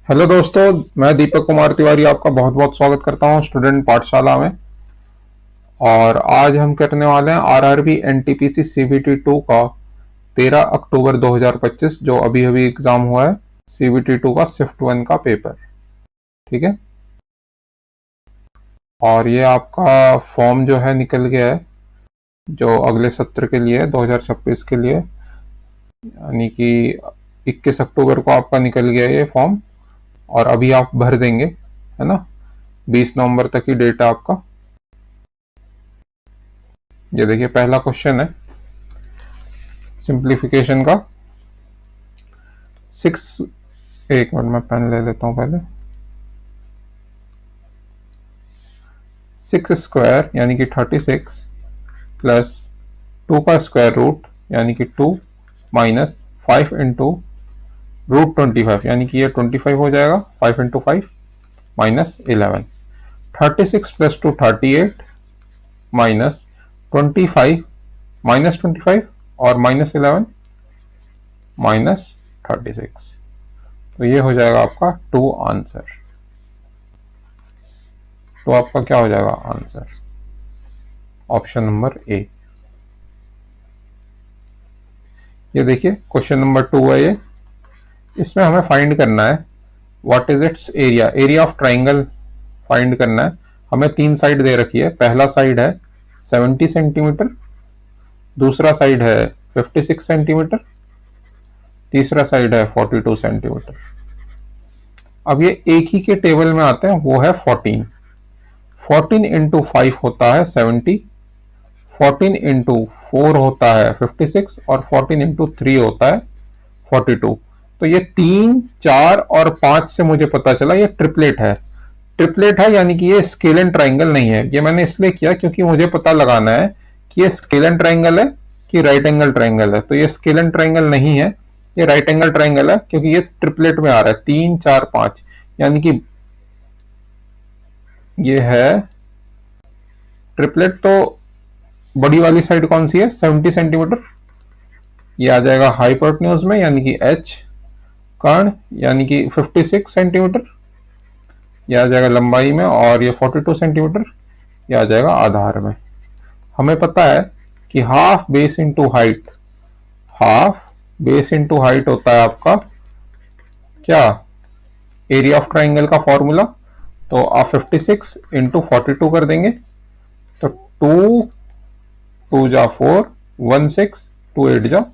Hello दोस्तों, मैं दीपक कुमार तिवारी आपका बहुत बहुत स्वागत करता हूं स्टूडेंट पाठशाला में। और आज हम करने वाले हैं आरआरबी एनटीपीसी सीबीटी 2 का 13 अक्टूबर 2025 जो अभी अभी एग्जाम हुआ है सीबीटी 2 का शिफ्ट 1 का पेपर। ठीक है, और ये आपका फॉर्म जो है निकल गया है जो अगले सत्र के लिए 2026 के लिए, यानी कि 21 अक्टूबर को आपका निकल गया ये फॉर्म और अभी आप भर देंगे, है ना। 20 नवंबर तक ही डेट है आपका। ये देखिए, पहला क्वेश्चन है सिंप्लीफिकेशन का। एक मिनट में पेन ले लेता हूं पहले। 6 स्क्वायर यानी कि 36 प्लस 2 का स्क्वायर रूट यानी कि 2 माइनस 5 इंटू रूट 25 यानी कि ये 25 हो जाएगा। 5 into 5 minus 11। 36 plus 2 38 minus 25 minus 25 और माइनस 11 माइनस 36। तो ये हो जाएगा आपका 2 आंसर। तो आपका क्या हो जाएगा आंसर? Option number A. ये देखिए क्वेश्चन नंबर 2 है ये। इसमें हमें फाइंड करना है what is it's area. Area of triangle find करना है। हमें 3 साइड दे रखी है। पहला साइड है 70 सेंटीमीटर, दूसरा साइड है 56 सेंटीमीटर, तीसरा साइड है 42 सेंटीमीटर। अब ये एक ही के टेबल में आते हैं, वो है 14। 14 इंटू 5 होता है 70, 14 इंटू 4 होता है 56 और 14 इंटू 3 होता है 42। तो ये 3, 4 और 5 से मुझे पता चला ये ट्रिपलेट है। ट्रिपलेट है यानी कि ये स्केल एंड ट्राइंगल नहीं है। ये मैंने इसलिए किया क्योंकि मुझे पता लगाना है कि ये स्केल एंड ट्राइंगल है कि राइट एंगल ट्राइंगल है। तो ये स्केल एंड ट्राइंगल नहीं है, ये राइट एंगल ट्राइंगल है क्योंकि ये ट्रिपलेट में आ रहा है 3, 4, 5, यानी कि ये है ट्रिपलेट। तो बड़ी वाली साइड कौन सी है? 70 सेंटीमीटर। ये आ जाएगा हाइपोटेन्यूज में यानी कि एच। कर्ण यानी कि 56 सेंटीमीटर, यह आ जाएगा लंबाई में। और ये 42 सेंटीमीटर, यह आ जाएगा आधार में। हमें पता है कि half base into height, half base into height होता है आपका क्या? एरिया ऑफ ट्राइंगल का फॉर्मूला। तो आप 56 इंटू 42 कर देंगे तो 2 2 जा 4, 1 6, 2 8 जा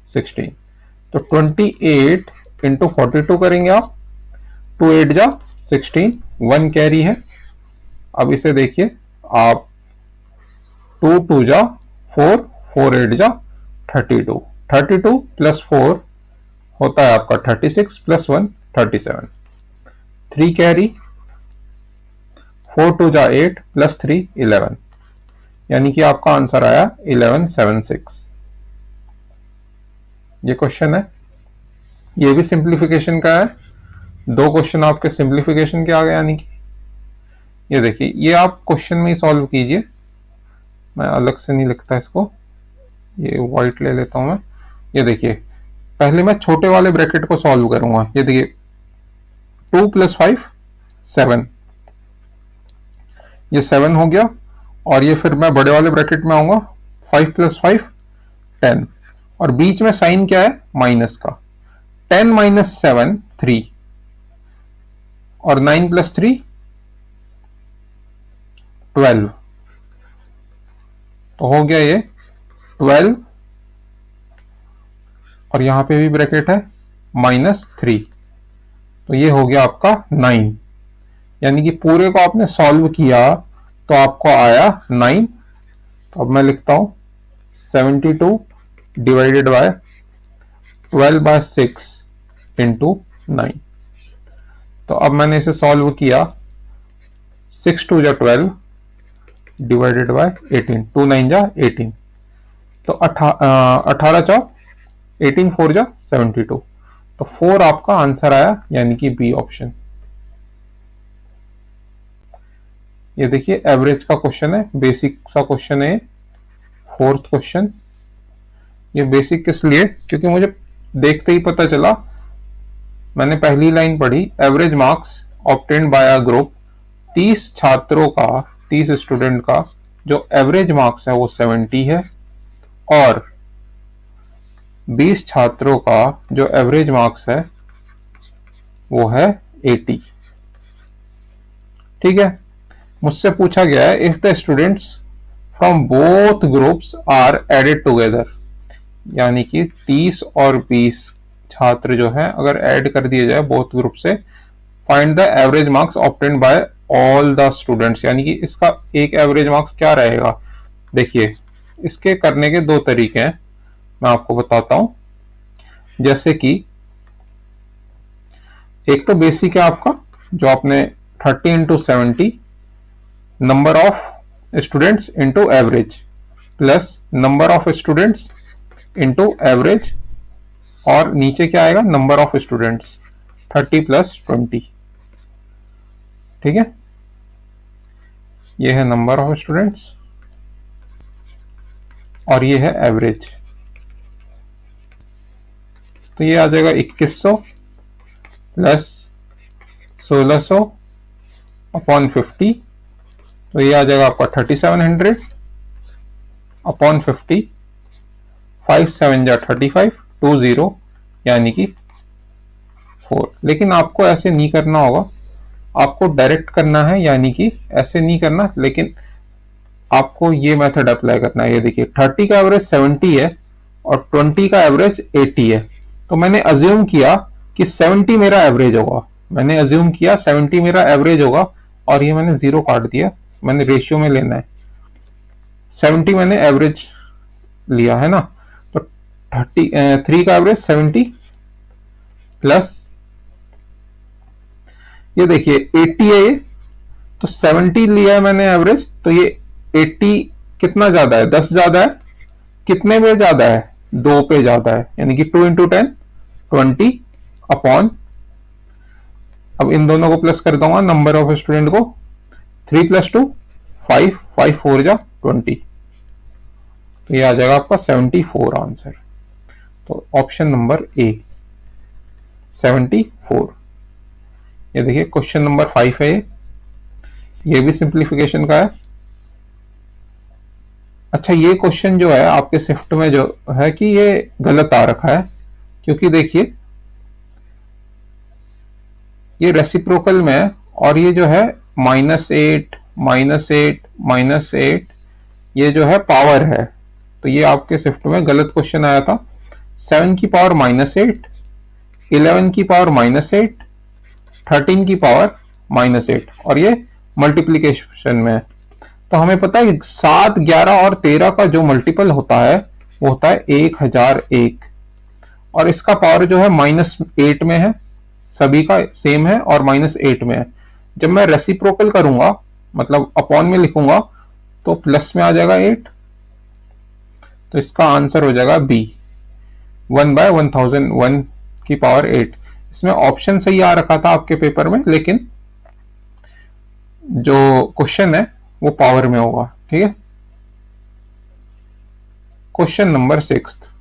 16। तो 28 इंटू 42 करेंगे आप, 2 8 जा 16, 1 कैरी है। अब इसे देखिए आप, 2 2 जा 4, 4 8 जा 32, 32 प्लस 4 होता है आपका 36 प्लस 1 37, 3 कैरी, 4 2 जा 8 प्लस 3 11, यानी कि आपका आंसर आया 1176। ये क्वेश्चन है, ये भी सिंप्लीफिकेशन का है। 2 क्वेश्चन आपके सिंप्लीफिकेशन के आ गए। यानी कि ये देखिए, ये आप क्वेश्चन में ही सॉल्व कीजिए, मैं अलग से नहीं लिखता इसको। ये व्हाइट ले लेता हूं मैं। ये देखिए, पहले मैं छोटे वाले ब्रैकेट को सॉल्व करूंगा। ये देखिए 2 प्लस 5 7, ये 7 हो गया। और ये फिर मैं बड़े वाले ब्रैकेट में आऊंगा, 5 प्लस 5 10, और बीच में साइन क्या है? माइनस का। 10 माइनस 7 3, और 9 प्लस 3 12। तो हो गया ये 12, और यहां पे भी ब्रैकेट है -3। तो ये हो गया आपका 9, यानी कि पूरे को आपने सॉल्व किया तो आपको आया 9। तो अब मैं लिखता हूं 72 डिवाइडेड बाय 12/6 इंटू 9। तो अब मैंने इसे सॉल्व किया, 6 2 जा 12 डिवाइडेड बाय 18, 2 9 जा 18। तो 18 चौक 18, 4 जा 72। तो 4 आपका आंसर आया, यानी कि बी ऑप्शन। ये देखिए एवरेज का क्वेश्चन है, बेसिक सा क्वेश्चन है। 4th question. ये बेसिक किस लिए? क्योंकि मुझे देखते ही पता चला मैंने पहली लाइन पढ़ी, average marks obtained by a group, 30 छात्रों का, 30 स्टूडेंट का जो एवरेज मार्क्स है वो 70 है, और 20 छात्रों का जो एवरेज मार्क्स है वो है 80। ठीक है, मुझसे पूछा गया है if the students from both groups are added together, यानी कि 30 और 20 छात्र जो हैं अगर ऐड कर दिए जाए बोथ ग्रुप से, find the average marks obtained by all the students, यानी कि इसका एक एवरेज मार्क्स क्या रहेगा। देखिए, इसके करने के दो तरीके हैं, मैं आपको बताता हूं। जैसे कि एक तो बेसिक है आपका, जो आपने 30 into 70 number of students into average, plus number of students into average, और नीचे क्या आएगा, नंबर ऑफ स्टूडेंट्स, 30 प्लस 20। ठीक है, ये है नंबर ऑफ स्टूडेंट्स और ये है एवरेज। तो ये आ जाएगा 2100 प्लस 1600 अपॉन 50, तो ये आ जाएगा आपका 3700 अपॉन 50, 5 7 जा 35, 20 यानी कि 4। लेकिन आपको ऐसे नहीं करना होगा, आपको डायरेक्ट करना है, यानी कि ऐसे नहीं करना, लेकिन आपको ये मेथड अप्लाई करना है। ये देखिए 30 का एवरेज 70 है और 20 का एवरेज 80 है, तो मैंने अज्यूम किया कि 70 मेरा एवरेज होगा, मैंने अज्यूम किया 70 मेरा एवरेज होगा, और ये मैंने 0 काट दिया, मैंने रेशियो में लेना है, 70 मैंने एवरेज लिया है ना, तो 3 का एवरेज 70 प्लस ये देखिए 80 है ये, तो 70 लिया है मैंने एवरेज, तो ये 80 कितना ज्यादा है, 10 ज्यादा है, कितने पे ज्यादा है, 2 पे ज्यादा है, यानी कि 2 इंटू 10 20 अपॉन, अब इन दोनों को प्लस कर दूंगा नंबर ऑफ स्टूडेंट को, 3 प्लस 2 5, 5 4 जा 20, तो ये आ जाएगा आपका 74 आंसर। तो ऑप्शन नंबर ए 74। ये देखिए क्वेश्चन नंबर 5 है, ये भी सिंप्लीफिकेशन का है। अच्छा, ये क्वेश्चन जो है आपके शिफ्ट में जो है कि ये गलत आ रखा है, क्योंकि देखिए ये रेसिप्रोकल में है, और ये जो है -8 -8 -8 ये जो है पावर है, तो ये आपके शिफ्ट में गलत क्वेश्चन आया था। 7 की पावर -8, 11 की पावर -8, 13 की पावर -8, और ये मल्टीप्लीकेशन में है। तो हमें पता है 7, 11 और 13 का जो मल्टीपल होता है वो होता है 1001, और इसका पावर जो है -8 में है, सभी का सेम है और -8 में है। जब मैं रेसिप्रोकल करूंगा, मतलब अपॉन में लिखूंगा, तो प्लस में आ जाएगा 8, तो इसका आंसर हो जाएगा बी, 1/1000, 1 की पावर 8। इसमें ऑप्शन सही आ रखा था आपके पेपर में, लेकिन जो क्वेश्चन है वो पावर में होगा। ठीक है, क्वेश्चन नंबर 6,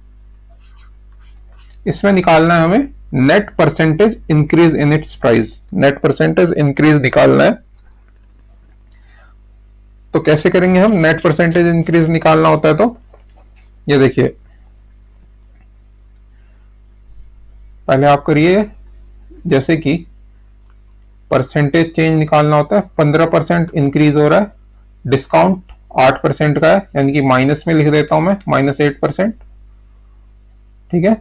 इसमें निकालना है हमें net percentage increase in its price, net percentage increase निकालना है। तो कैसे करेंगे हम, नेट परसेंटेज इंक्रीज निकालना होता है तो ये देखिए, पहले आप करिए, जैसे कि परसेंटेज चेंज निकालना होता है, 15% इंक्रीज हो रहा है, डिस्काउंट 8% का है, यानी कि माइनस में लिख देता हूं मैं, -8%। ठीक है,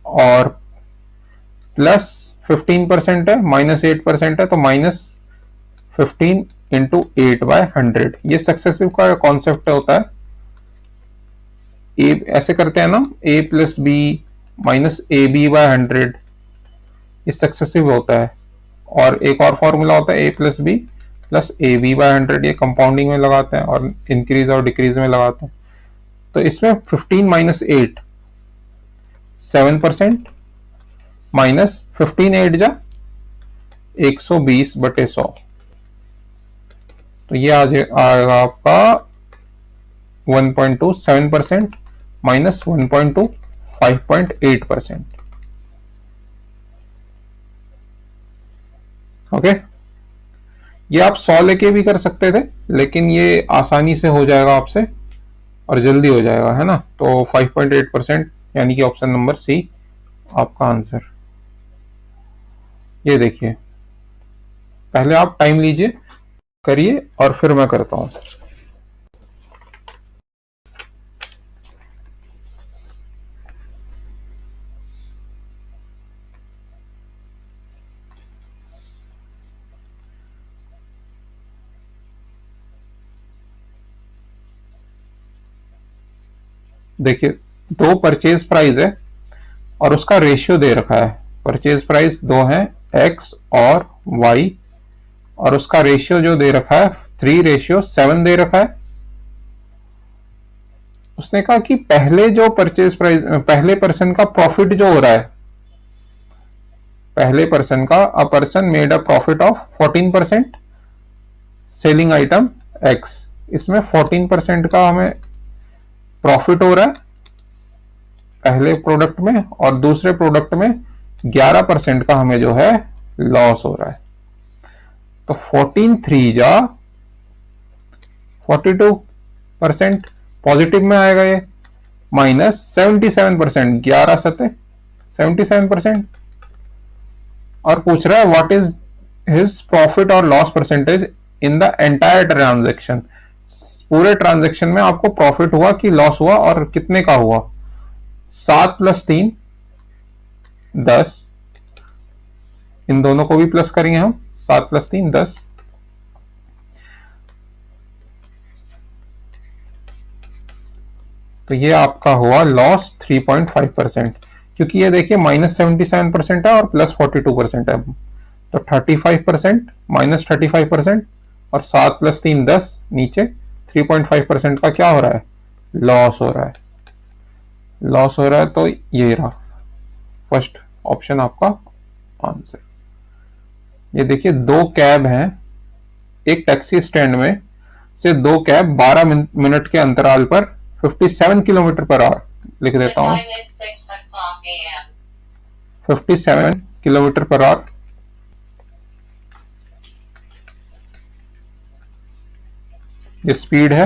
और प्लस 15% है, -8% है, तो -15 इंटू 8/100। ये सक्सेसिव का कॉन्सेप्ट होता है, ए ऐसे करते हैं ना, a प्लस बी -ab/100, ये सक्सेसिव होता है। और एक और फॉर्मूला होता है a plus B plus ab/100, ये कंपाउंडिंग में लगाते हैं और इंक्रीज और डिक्रीज में लगाते हैं। तो इसमें 15 - 8 7%, -15 8 जा 120/100, तो ये आ जाएगा आपका 1.2, 7% -1.2 5.8%। ओके, ये आप 100 लेके भी कर सकते थे, लेकिन ये आसानी से हो जाएगा आपसे और जल्दी हो जाएगा, है ना। तो 5.8% यानी कि ऑप्शन नंबर सी आपका आंसर। ये देखिए, पहले आप टाइम लीजिए, करिए और फिर मैं करता हूं। देखिए, दो परचेज प्राइस है और उसका रेशियो दे रखा है। परचेज प्राइस दो है, एक्स और वाई, और उसका रेशियो जो दे रखा है 3:7 दे रखा है। उसने कहा कि पहले जो परचेज प्राइस, पहले पर्सन का प्रॉफिट जो हो रहा है, पहले पर्सन का, a person made a profit of 14% selling item x, इसमें 14% का हमें प्रॉफिट हो रहा है पहले प्रोडक्ट में, और दूसरे प्रोडक्ट में 11% का हमें जो है लॉस हो रहा है। तो 14 3 जा 42% पॉजिटिव में आएगा ये, माइनस 77%, 11 सतह 77%, और पूछ रहा है व्हाट इज हिज प्रॉफिट और loss percentage in the entire transaction. पूरे ट्रांजेक्शन में आपको प्रॉफिट हुआ कि लॉस हुआ और कितने का हुआ। 7 + 3 10, इन दोनों को भी प्लस करेंगे हम, 7 + 3 10, तो ये आपका हुआ लॉस 3.5%, क्योंकि ये देखिए -77% है और +42% है। तो 35% -35% और 7 + 3 10, नीचे 3.5% का क्या हो रहा है, लॉस हो रहा है। लॉस हो रहा है, तो ये रहा फर्स्ट ऑप्शन आपका आंसर। ये देखिए, दो कैब हैं एक टैक्सी स्टैंड में से, दो कैब 12 मिनट के अंतराल पर 57 किलोमीटर पर आवर, लिख देता हूं 57 किलोमीटर पर आवर ये स्पीड है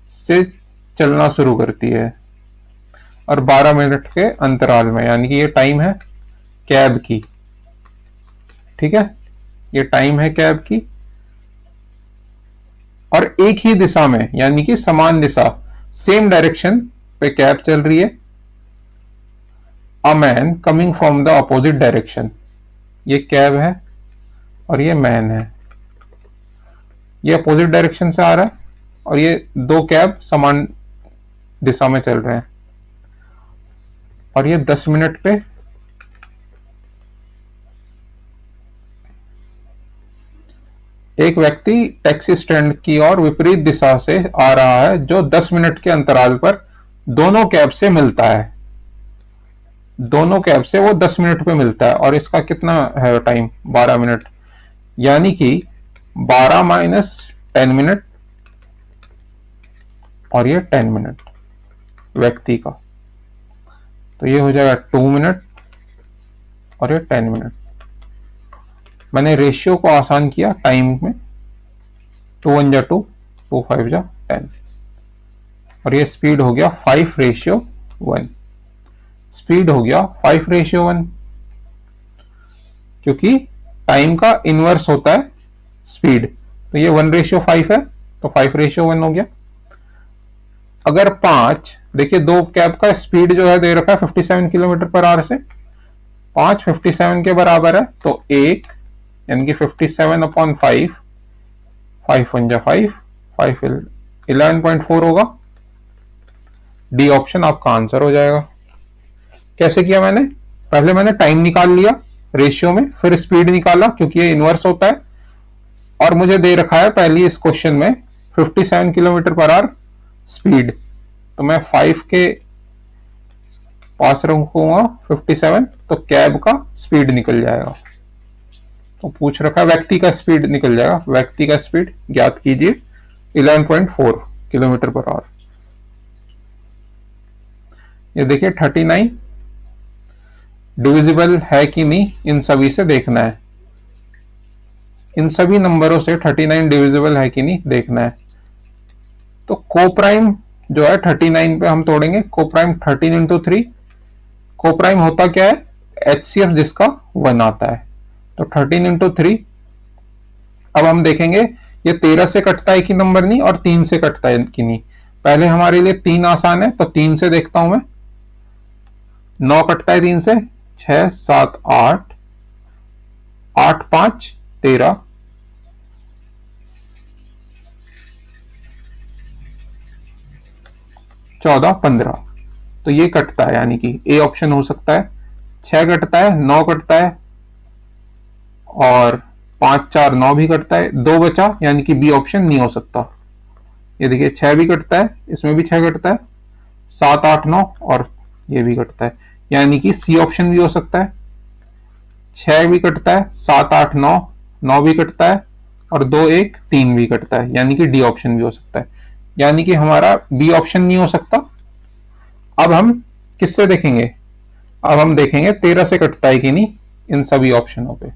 से चलना शुरू करती है, और 12 मिनट के अंतराल में, यानी कि ये टाइम है कैब की। ठीक है, ये टाइम है कैब की, और एक ही दिशा में, यानी कि समान दिशा, सेम डायरेक्शन पे कैब चल रही है। A man coming from the opposite direction, ये कैब है और ये मैन है, ये अपोजिट डायरेक्शन से आ रहा है, और ये दो कैब समान दिशा में चल रहे हैं, और ये 10 मिनट पे एक व्यक्ति टैक्सी स्टैंड की ओर विपरीत दिशा से आ रहा है, जो 10 मिनट के अंतराल पर दोनों कैब से मिलता है। दोनों कैब से वो 10 मिनट पे मिलता है, और इसका कितना है टाइम, 12 मिनट, यानी कि 12 - 10 मिनट, और ये 10 मिनट व्यक्ति का, तो ये हो जाएगा 2 मिनट और ये 10 मिनट। मैंने रेशियो को आसान किया टाइम में, 2 1 जा 2, 2 5 जा 10, और ये स्पीड हो गया 5:1, स्पीड हो गया 5:1, क्योंकि टाइम का इनवर्स होता है स्पीड, तो ये 1:5 है, तो 5:1 हो गया। अगर 5, देखिए दो कैब का स्पीड जो है दे रखा है 57 किलोमीटर पर आवर से, 5 57 के बराबर है, तो 1 यानी कि 57/5, 5 1 जा 5, 5 11.4 होगा। डी ऑप्शन आपका आंसर हो जाएगा। कैसे किया मैंने, पहले मैंने टाइम निकाल लिया रेशियो में, फिर स्पीड निकाला क्योंकि ये इनवर्स होता है, और मुझे दे रखा है पहली इस क्वेश्चन में 57 किलोमीटर पर आवर स्पीड, तो मैं 5 के पास रखूंगा 57, तो कैब का स्पीड निकल जाएगा। तो पूछ रखा है व्यक्ति का स्पीड निकल जाएगा, व्यक्ति का स्पीड ज्ञात कीजिए 11.4 किलोमीटर पर आवर। ये देखिए 39 डिविजिबल है कि नहीं, इन सभी से देखना है। इन सभी नंबरों से 39 डिविजिबल है कि नहीं देखना है। तो कोप्राइम जो है 39 पे हम तोड़ेंगे। कोप्राइम 13 इंटू 3, कोप्राइम होता क्या है, HCF जिसका 1 आता है। तो 13 इंटू 3। अब हम देखेंगे ये 13 से कटता है कि नंबर नहीं, और 3 से कटता है कि नहीं। पहले हमारे लिए 3 आसान है, तो 3 से देखता हूं मैं। 9 कटता है 3 से, 6 7 8, 8 5 13, 14 15। तो ये कटता है, यानी कि ए ऑप्शन हो सकता है। 6 कटता है, 9 कटता है, और 5 4 9 भी कटता है। 2 बचा, यानी कि बी ऑप्शन नहीं हो सकता। ये देखिए 6 भी कटता है, इसमें भी 6 कटता है, 7 8 9, और ये भी कटता है, यानी कि सी ऑप्शन भी हो सकता है। 6 भी कटता है, 7 8 9, 9 भी कटता है, और 2 1 3 भी कटता है, यानी कि डी ऑप्शन भी हो सकता है। यानी कि हमारा बी ऑप्शन नहीं हो सकता। अब हम किससे देखेंगे, अब हम देखेंगे 13 से कटता है कि नहीं इन सभी ऑप्शनों पे।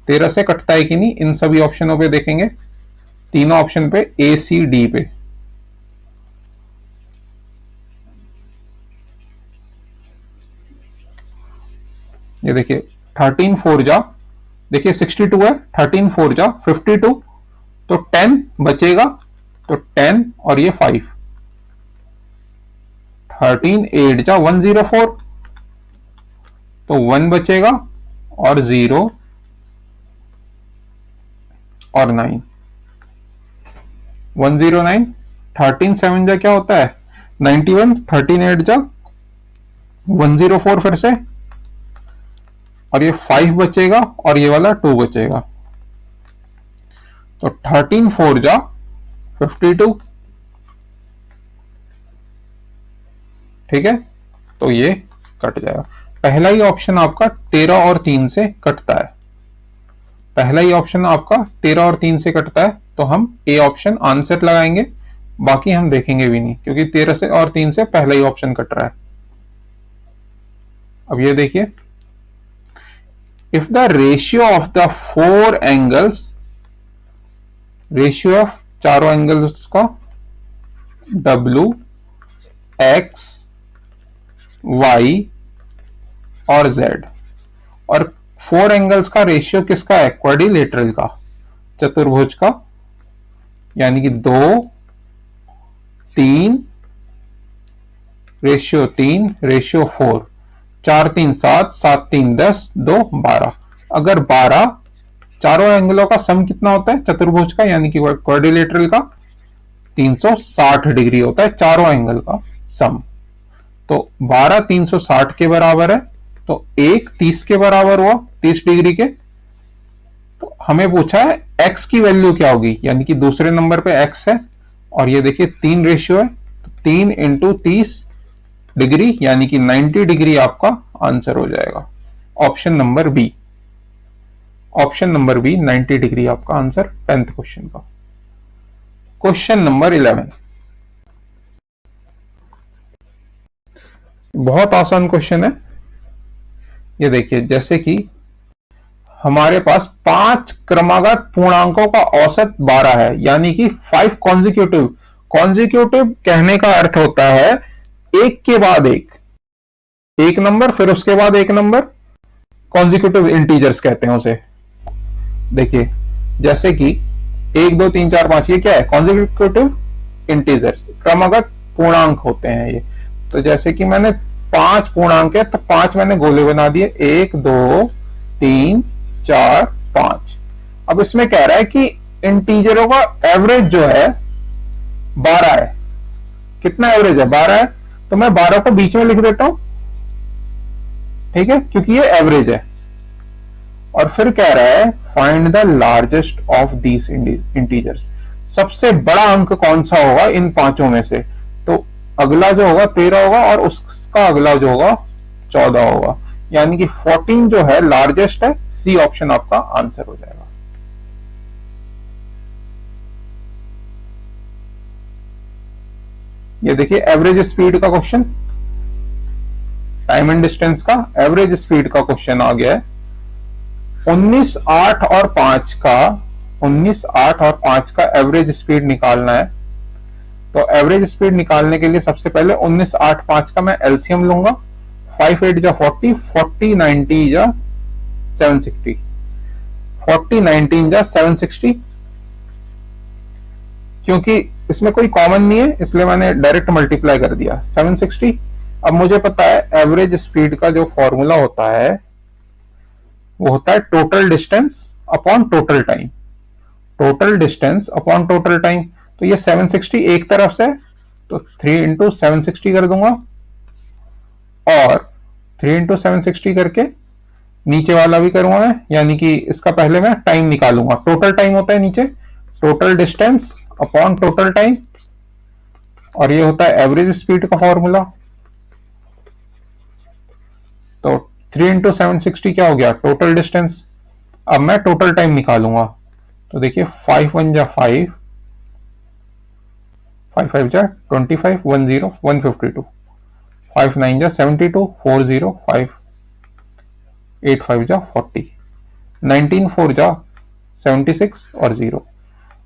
13 से कटता है कि नहीं इन सभी ऑप्शनों पे देखेंगे, तीनों ऑप्शन पे, ए सी डी पे। ये देखिए 13 4 जा, देखिए 62 है, 13 4 जा 52, तो 10 बचेगा, तो 10 और ये 5। 13 8 जा 104, तो 1 बचेगा, और 0 और 9, 109। 13 7 जा क्या होता है 91, 13 8 जा 104 फिर से, और ये 5 बचेगा, और ये वाला 2 बचेगा। तो 13 4 जा 52, ठीक है, तो ये कट जाएगा। पहला ही ऑप्शन आपका 13 और 3 से कटता है। पहला ही ऑप्शन आपका 13 और 3 से कटता है, तो हम ए ऑप्शन आंसर लगाएंगे, बाकी हम देखेंगे भी नहीं, क्योंकि 13 से और 3 से पहला ही ऑप्शन कट रहा है। अब ये देखिए, if the ratio of the 4 angles, ratio of चारों एंगल्स का, W X Y और Z, और 4 एंगल्स का रेशियो किसका है, क्वाड्रिलेटरल का, चतुर्भुज का, यानी कि 2 3 रेशियो 3 रेशियो 4, 4 3 7, 7 3 10, 2 12। अगर 12, चारों एंगलों का सम कितना होता है चतुर्भुज का, यानी कि क्वाड्रिलेटरल का 360 डिग्री होता है चारों एंगल का सम। तो 12 360 के बराबर है, तो 1 30 के बराबर हुआ, 30 डिग्री के। तो हमें पूछा है x की वैल्यू क्या होगी, यानी कि दूसरे नंबर पे x है, और ये देखिए 3 रेशियो है, तो 3 इंटू 30 डिग्री, यानी कि 90 डिग्री आपका आंसर हो जाएगा। Option number B, option number B 90 degree आपका आंसर 10th क्वेश्चन का। क्वेश्चन नंबर 11, बहुत आसान क्वेश्चन है। ये देखिए, जैसे कि हमारे पास 5 क्रमागत पूर्णांकों का औसत 12 है, यानी कि 5 कॉन्जिक्यूटिव। कॉन्जिक्यूटिव कहने का अर्थ होता है एक के बाद एक नंबर, फिर उसके बाद एक नंबर, कॉन्जिक्यूटिव इंटीजर्स कहते हैं उसे। देखिए, जैसे कि 1 2 3 4 5, ये क्या है, कॉन्जिक्यूटिव इंटीजर्स, क्रमागत पूर्णांक होते हैं ये। तो जैसे कि मैंने 5 पूर्णांक है, तो 5 मैंने गोले बना दिए, 1 2 3 4 5। अब इसमें कह रहा है कि इंटीजरों का एवरेज जो है 12 है। कितना एवरेज है, 12 है, तो मैं 12 को बीच में लिख देता हूं, ठीक है, क्योंकि ये एवरेज है। और फिर कह रहा है find the largest of these integers, सबसे बड़ा अंक कौन सा होगा इन पांचों में से। तो अगला जो होगा 13 होगा, और उसका अगला जो होगा 14 होगा, यानी कि 14 जो है लार्जेस्ट है। सी ऑप्शन आपका आंसर हो जाएगा। ये देखिए एवरेज स्पीड का क्वेश्चन, टाइम एंड डिस्टेंस का एवरेज स्पीड का क्वेश्चन आ गया है। 19 8 और 5 का 19 8 और 5 का एवरेज स्पीड निकालना है। तो एवरेज स्पीड निकालने के लिए सबसे पहले 19 8 5 का मैं एलसीएम लूंगा। 5 8 जा 40, 40 90 जा 760, 40 19 जा 760। क्योंकि इसमें कोई कॉमन नहीं है इसलिए मैंने डायरेक्ट मल्टीप्लाई कर दिया 760। अब मुझे पता है एवरेज स्पीड का जो फॉर्मूला होता है वो होता है total distance upon total time. Total distance upon total time. तो ये 760 एक तरफ से, तो 3 इंटू 760 कर दूंगा और 3 इंटू 760 करके नीचे वाला भी करूंगा मैं, यानी कि इसका पहले मैं टाइम निकालूंगा। टोटल टाइम होता है नीचे total distance upon total time, और ये होता है एवरेज स्पीड का फॉर्मूला। तो 3 इंटू 760 क्या हो गया टोटल डिस्टेंस। अब मैं टोटल टाइम निकालूंगा। तो देखिए 5 1 जा 5, 5 5 जा 25, 1 0 152, 5 9 जा 72, 4 0 5, 8 5 जा 40, 19 4 जा 76 और 0।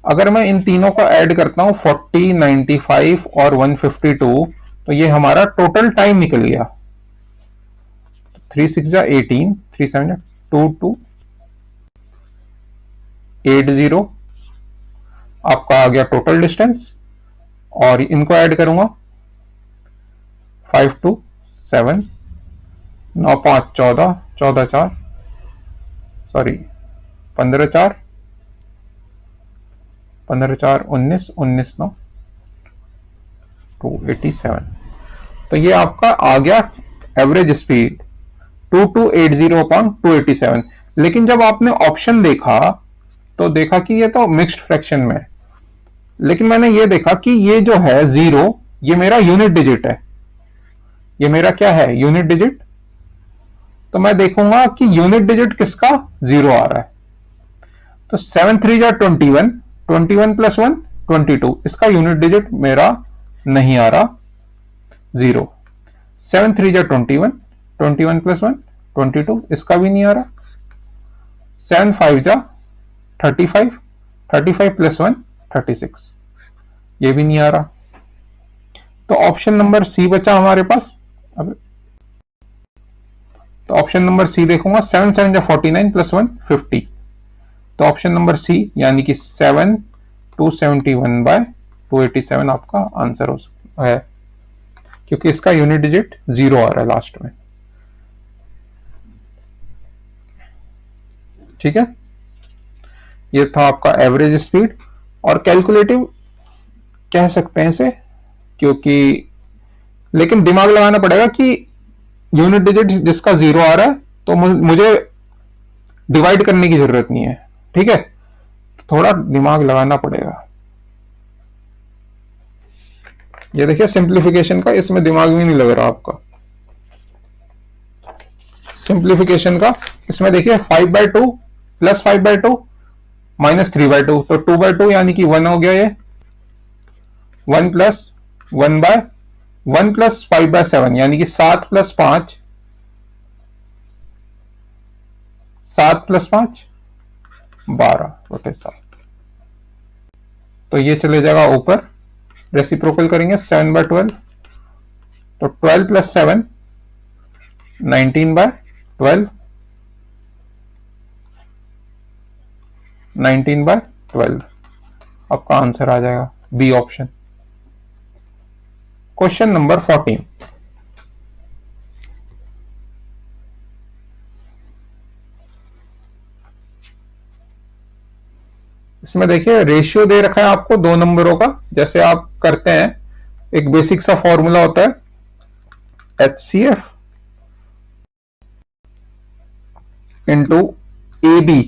अगर मैं इन तीनों को ऐड करता हूं 40 95 और 152, तो ये हमारा टोटल टाइम निकल गया। 3 6 जा 18, 3 7 जा 2 2 8 0 आपका आ गया टोटल डिस्टेंस। और इनको ऐड करूंगा 5 2 7, 9 5 14, 14 4 सॉरी 15 4, 15 4 19, 19 9 287। तो ये आपका आ गया एवरेज स्पीड 2280 अपॉन 287। लेकिन जब आपने ऑप्शन देखा तो देखा कि ये तो मिक्स्ड फ्रैक्शन में है, लेकिन मैंने ये देखा कि ये जो है 0 ये मेरा यूनिट डिजिट है। ये मेरा क्या है यूनिट डिजिट। तो मैं देखूंगा कि यूनिट डिजिट किसका 0 आ रहा है। तो 7 3 जा 21, 21 प्लस 1 22, इसका यूनिट डिजिट मेरा नहीं आ रहा 0। 7 3 जा 21, 21 प्लस 1 22, इसका भी नहीं आ रहा। 7 5 जा 35, 35 प्लस 1 36, ये भी नहीं आ रहा। तो ऑप्शन नंबर सी बचा हमारे पास। अब तो ऑप्शन नंबर सी देखूंगा 7 7 जा 49 प्लस 1 50। तो ऑप्शन नंबर सी यानी कि 7 271 बाय 287 आपका आंसर हो सकता है, क्योंकि इसका यूनिट डिजिट 0 आ रहा है लास्ट में। ठीक है, ये था आपका एवरेज स्पीड। और कैलकुलेटिव कह सकते हैं इसे, क्योंकि लेकिन दिमाग लगाना पड़ेगा कि यूनिट डिजिट जिसका 0 आ रहा है तो मुझे डिवाइड करने की जरूरत नहीं है। ठीक है, थोड़ा दिमाग लगाना पड़ेगा। ये देखिए सिंप्लीफिकेशन का, इसमें दिमाग भी नहीं लग रहा आपका। सिंप्लीफिकेशन का इसमें देखिए 5/2 प्लस 5/2 माइनस 3/2, तो 2/2 यानी कि 1 हो गया। ये 1 प्लस 1 प्लस 5/7 यानी कि 7 प्लस 5, 7 प्लस 5 12/7। तो ये चले जाएगा ऊपर, रेसिप्रोकल करेंगे 7/12, तो 12 प्लस 7 19/12, 19/12 आपका आंसर आ जाएगा बी ऑप्शन। क्वेश्चन नंबर 14, इसमें देखिए रेशियो दे रखा है आपको दो नंबरों का। जैसे आप करते हैं एक बेसिक सा फॉर्मूला होता है HCF इंटू AB।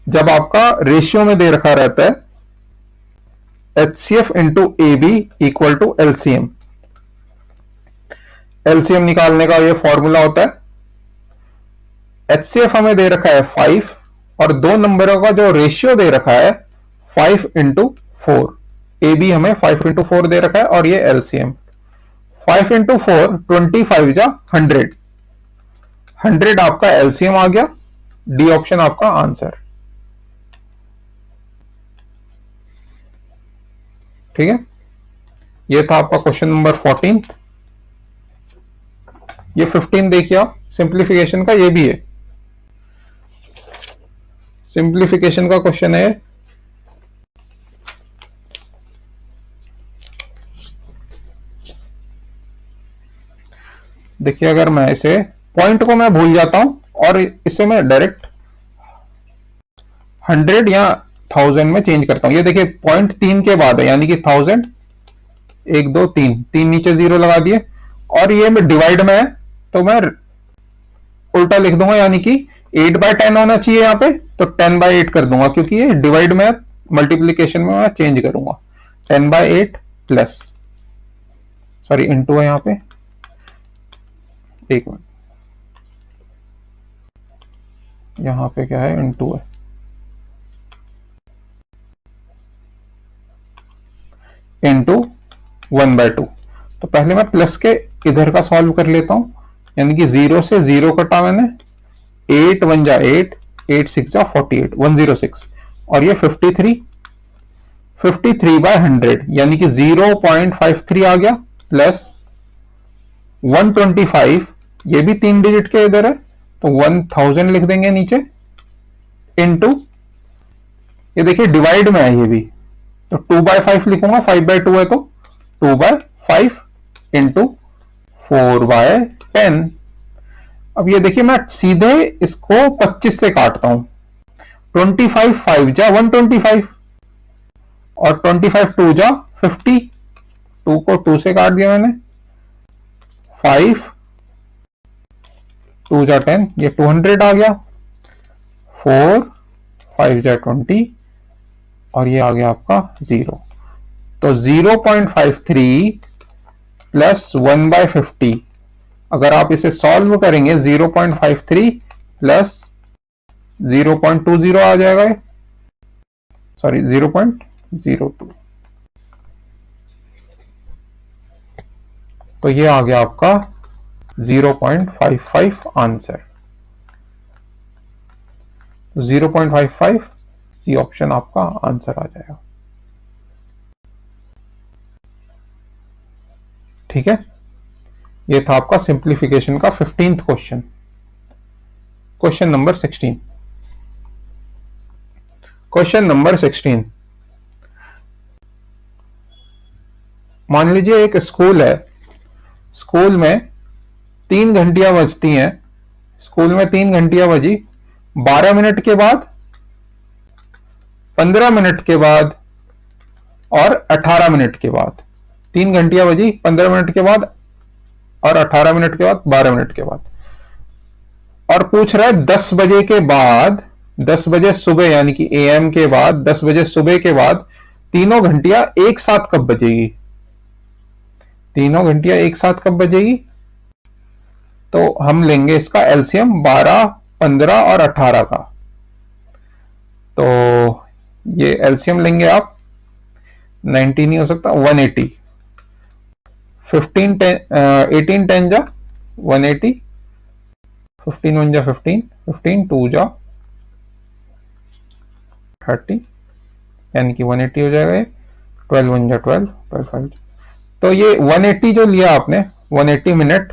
जब आपका रेशियो में दे रखा रहता है HCF into AB equal to LCM। LCM निकालने का ये फॉर्मूला होता है। HCF हमें दे रखा है 5 और दो नंबरों का जो रेशियो दे रखा है 5 इंटू 4। AB हमें 5 इंटू 4 दे रखा है और ये LCM 5 इंटू 4 25 जा 100 आपका LCM आ गया। डी ऑप्शन आपका आंसर। ठीक है, ये था आपका क्वेश्चन नंबर 14। ये 15 देखिए आप, सिंप्लीफिकेशन का ये भी है, सिंप्लीफिकेशन का क्वेश्चन है। देखिए अगर मैं इसे पॉइंट को मैं भूल जाता हूं और इसे मैं डायरेक्ट 100 या 1000 में चेंज करता हूं। ये देखिए पॉइंट 3 के बाद है, यानी कि 1000, 1 2 3, 3 नीचे 0 लगा दिए, और ये में डिवाइड में है तो मैं उल्टा लिख दूंगा, यानी कि 8/10 होना चाहिए यहाँ पे, तो 10/8 कर दूंगा, क्योंकि ये डिवाइड में, मल्टीप्लीकेशन में मैं चेंज करूंगा। 10/8 प्लस, सॉरी इंटू है यहाँ पे, एक मिनट, यहाँ पे क्या है, इंटू है, इंटू 1/2। तो पहले मैं प्लस के इधर का सॉल्व कर लेता हूं, यानी कि 0 से 0 कटा मैंने, 8 1 जा 8, 8 6 जा 48, 106, और ये 53, 53/100 यानी कि 0.53 आ गया, प्लस 125, ये भी 3 डिजिट के इधर है तो 1000 लिख देंगे नीचे, इनटू, ये देखिए डिवाइड में है ये भी, तो 2/5 लिखूंगा, 5/2 है तो 2/5 इंटू 4/10। अब ये देखिए मैं सीधे इसको 25 से काटता हूं, 25 5 जा 125, और 25 2 जा 50, 2 को 2 से काट दिया मैंने, 5 2 जा 10, ये 200 आ गया, 4 5 जा 20, और ये आ गया आपका 0। तो 0.53 प्लस 1/50, अगर आप इसे सॉल्व करेंगे 0.53 प्लस 0.20 आ जाएगा, सॉरी 0.02, तो ये आ गया आपका 0.55 आंसर। 0.55 सी ऑप्शन आपका आंसर आ जाएगा। ठीक है, ये था आपका सिंप्लीफिकेशन का 15th question. Question number 16, question number 16, मान लीजिए एक स्कूल है, स्कूल में 3 घंटियां बजती हैं, स्कूल में 3 घंटियां बजी, 12 मिनट के बाद, 15 मिनट के बाद और 18 मिनट के बाद। 3 घंटियां बजी, 15 मिनट के बाद और 18 मिनट के बाद, 12 मिनट के बाद, और पूछ रहा है 10 बजे के बाद, 10 बजे सुबह यानी कि एएम के बाद, 10 बजे सुबह के बाद तीनों घंटियां एक साथ कब बजेगी, तीनों घंटियां एक साथ कब बजेगी। तो हम लेंगे इसका एलसीएम 12 15 और 18 का, तो ये एलसीएम लेंगे आप, 90 नहीं हो सकता, 180, 15 10 18 10 जा 180, 15 1 जा 15, 15 2 जा 30, यानी कि 180 हो जाएगा ये, 12 1 जा 12, 12 5। तो ये 180 जो लिया आपने, 180 मिनट,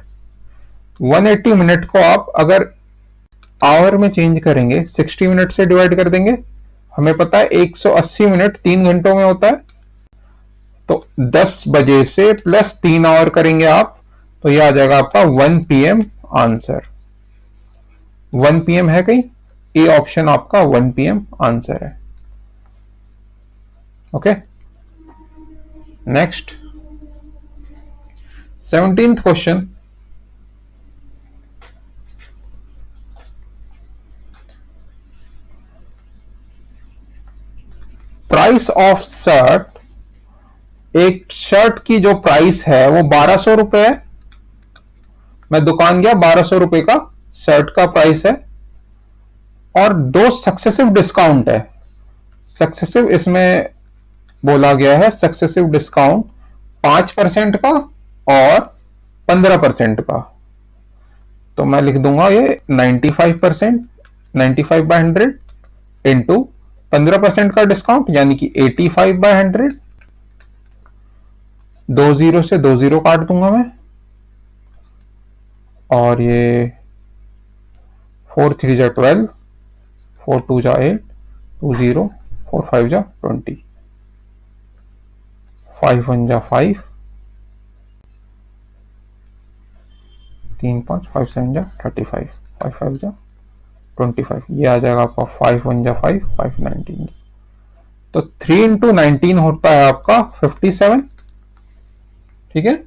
180 मिनट को आप अगर आवर में चेंज करेंगे, 60 मिनट से डिवाइड कर देंगे, हमें पता है 180 मिनट 3 घंटों में होता है, तो 10 बजे से प्लस 3 आवर करेंगे आप, तो ये आ जाएगा आपका 1 PM आंसर। 1 PM है कहीं, ए ऑप्शन आपका 1 PM आंसर है। Okay, next 17th question, price of shirt, एक शर्ट की जो प्राइस है वो 1200 रुपए है, मैं दुकान गया, 1200 रुपए का शर्ट का प्राइस है, और 2 सक्सेसिव डिस्काउंट है, सक्सेसिव इसमें बोला गया है, सक्सेसिव डिस्काउंट 5% का और 15% का, तो मैं लिख दूंगा ये 95%, 95/100 इंटू 15% का डिस्काउंट यानी कि 85/100, 2 जीरो से 2 जीरो काट दूंगा मैं, और ये 4 3 जा 12, 4 2 जा 8, 2 0, 4 5 जा 20, 5 1 जा 5, 3 5, 5 7 जा 35, 5 5 जा 25, ये आ जाएगा आपका 5 1 जा 5, 5 19। तो 3 इंटू 19 होता है आपका 57, ठीक है,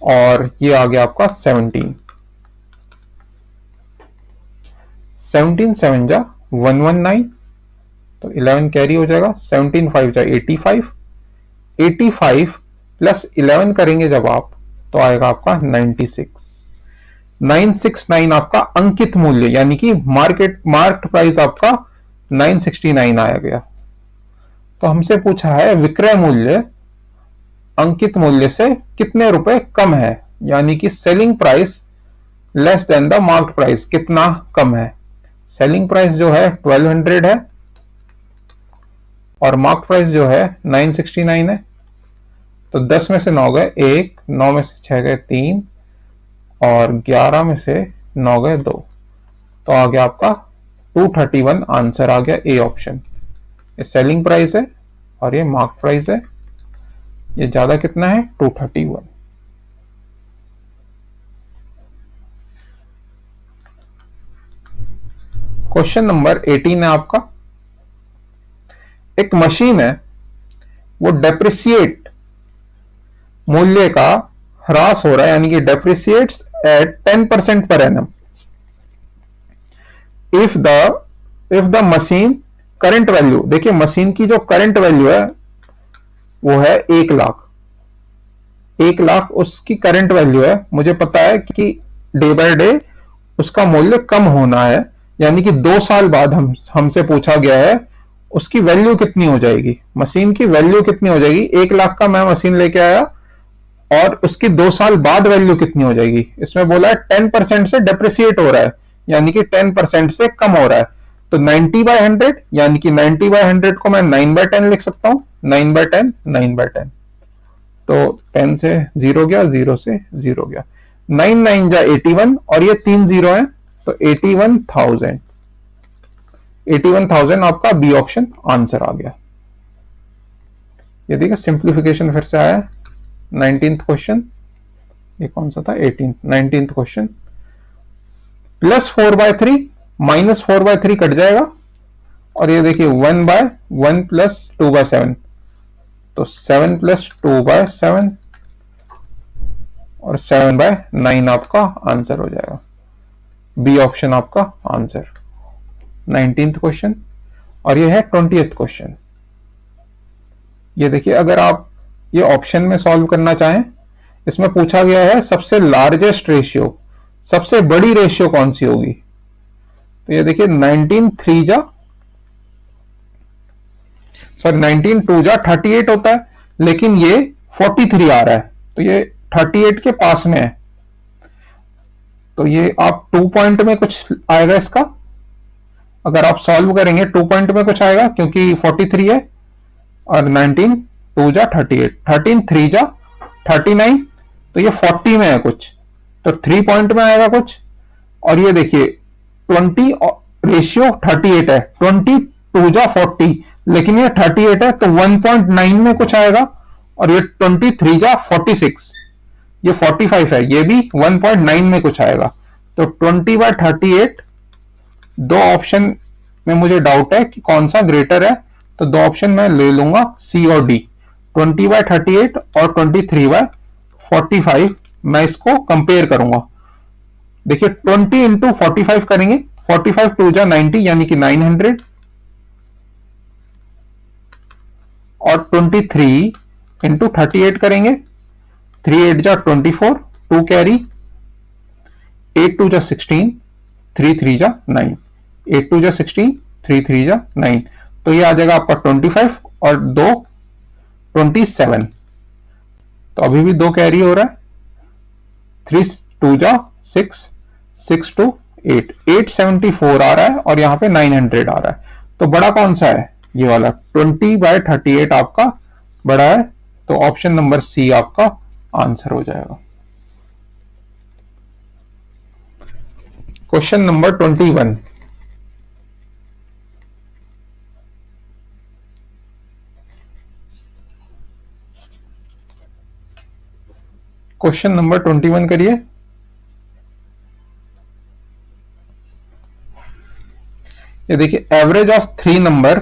और ये आ गया आपका 17, 17 7 जा 119, तो 11 कैरी हो जाएगा, 17 5 जा 85, 85 प्लस 11 करेंगे जब आप, तो आएगा आपका 96, 969 आपका अंकित मूल्य यानी कि मार्क्ड प्राइस आपका 969 आया गया। तो हमसे पूछा है विक्रय मूल्य अंकित मूल्य से कितने रुपए कम है, यानी कि selling price less than the marked price कितना कम है। सेलिंग प्राइस जो है 1200 है और मार्क्ड प्राइस जो है 969 है। तो 10 में से 9 गए 1, 9 में से 6 गए 3 और 11 में से 9 गए 2, तो आ गया आपका 231 आंसर आ गया ए ऑप्शन। ये सेलिंग प्राइस है और ये मार्क प्राइस है, ये ज्यादा कितना है 231। क्वेश्चन नंबर 18 है आपका, एक मशीन है वो डेप्रिसिएट मूल्य का ह्रास हो रहा है यानी कि depreciates at 10% per annum if the machine current value, देखिए मशीन की जो करंट वैल्यू है वो है 1 लाख, 1 लाख उसकी करंट वैल्यू है। मुझे पता है कि डे बाय डे उसका मूल्य कम होना है, यानी कि 2 साल बाद हमसे पूछा गया है उसकी वैल्यू कितनी हो जाएगी, मशीन की वैल्यू कितनी हो जाएगी। 1 लाख का मैं मशीन लेके आया और उसकी 2 साल बाद वैल्यू कितनी हो जाएगी। इसमें बोला है 10% से डेप्रिसिएट हो रहा है यानी कि 10% से कम हो रहा है। तो 90/100 यानी कि 90/100 को मैं 9/10 लिख सकता हूं, 9/10, 9/10। तो 10 से 0 गया, 0 से 0 गया, 9 9 जा 81 और ये 3 0 है तो 81,000, 81,000 आपका बी ऑप्शन आंसर आ गया। ये देखिए सिंप्लीफिकेशन फिर से आया। 19th क्वेश्चन, ये कौन सा था 18th, 19th क्वेश्चन, +4/3 -4/3 कट जाएगा और ये देखिए 1/1 + 2/7, तो 7 + 2/7 और 7/9 आपका आंसर हो जाएगा, बी ऑप्शन आपका आंसर 19th क्वेश्चन। और ये है 20th क्वेश्चन। ये देखिए अगर आप ये ऑप्शन में सॉल्व करना चाहें, इसमें पूछा गया है सबसे लार्जेस्ट रेशियो, सबसे बड़ी रेशियो कौन सी होगी। तो ये देखिए 19 2 जा 38 होता है, लेकिन ये 43 आ रहा है तो ये 38 के पास में है। तो ये आप 2 पॉइंट में कुछ आएगा इसका, अगर आप सॉल्व करेंगे 2 पॉइंट में कुछ आएगा क्योंकि 43 है और 19 2 जा 38, 13 3 जा 39, तो ये 40 में है कुछ, तो 3 पॉइंट में आएगा कुछ। और ये देखिए 20 रेशियो 38 है, 22 जा 40, लेकिन ये 38 है तो 1.9 में कुछ आएगा और ये 23 जा 46, ये 45 है, ये भी 1.9 में कुछ आएगा। तो 20/38, दो ऑप्शन में मुझे डाउट है कि कौन सा ग्रेटर है, तो दो ऑप्शन मैं ले लूंगा सी और डी, 20/38 और 23/45। मैं इसको कंपेयर करूंगा, देखिए 20 इंटू 45 करेंगे, 45 2 जा 90 यानी कि 900 और 23 इंटू 38 करेंगे, 3 8 जा 24, 2 कैरी, 8 2 जा 16, 3 3 जा 9, 8 2 जा 16, 3 3 जा 9, तो ये आ जाएगा आपका 25 और 2 27, तो अभी भी 2 कैरी हो रहा है, 3 2 जा 6, 6 2 874 आ रहा है और यहाँ पे 900 आ रहा है। तो बड़ा कौन सा है? ये वाला 20/38 आपका बड़ा है। तो ऑप्शन नंबर सी आपका आंसर हो जाएगा। Question number 21। क्वेश्चन नंबर 21 करिए। ये देखिए, एवरेज ऑफ 3 नंबर,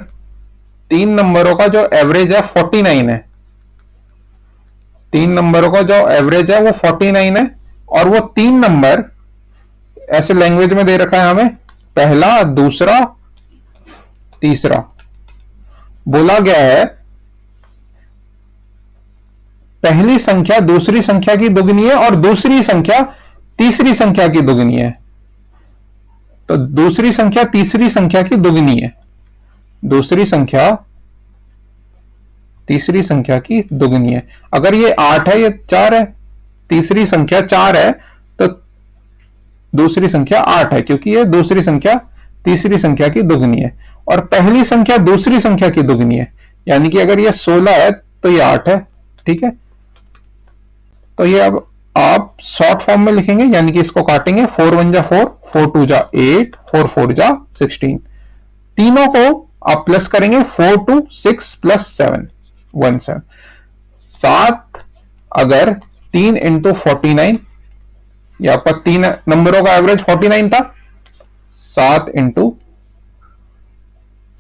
3 नंबरों का जो एवरेज है 49 है। 3 नंबरों का जो एवरेज है वो 49 है। और वो 3 नंबर ऐसे लैंग्वेज में दे रखा है हमें, पहला, दूसरा, तीसरा। बोला गया है पहली संख्या दूसरी संख्या की दुगनी है और दूसरी संख्या तीसरी संख्या की दुगनी है। तो दूसरी संख्या तीसरी संख्या की दुगनी है। दूसरी संख्या तीसरी संख्या की दुगनी है। अगर ये 8 है, ये 4 है, तीसरी संख्या 4 है, तो दूसरी संख्या 8 है, क्योंकि ये दूसरी संख्या तीसरी संख्या की दुगनी है। और पहली संख्या दूसरी संख्या की दुगनी है, यानी कि अगर ये 16 है तो ये 8 है। ठीक है, तो ये अब आप शॉर्ट फॉर्म में लिखेंगे, यानी कि इसको काटेंगे। 4 1 जा 4, 4 2 जा 8, 4 4 जा 16। तीनों को आप प्लस करेंगे, 4 2 6 प्लस 7 17। 7 अगर 3 इंटू 49, या आपका 3 नंबरों का एवरेज 49 था, 7 इंटू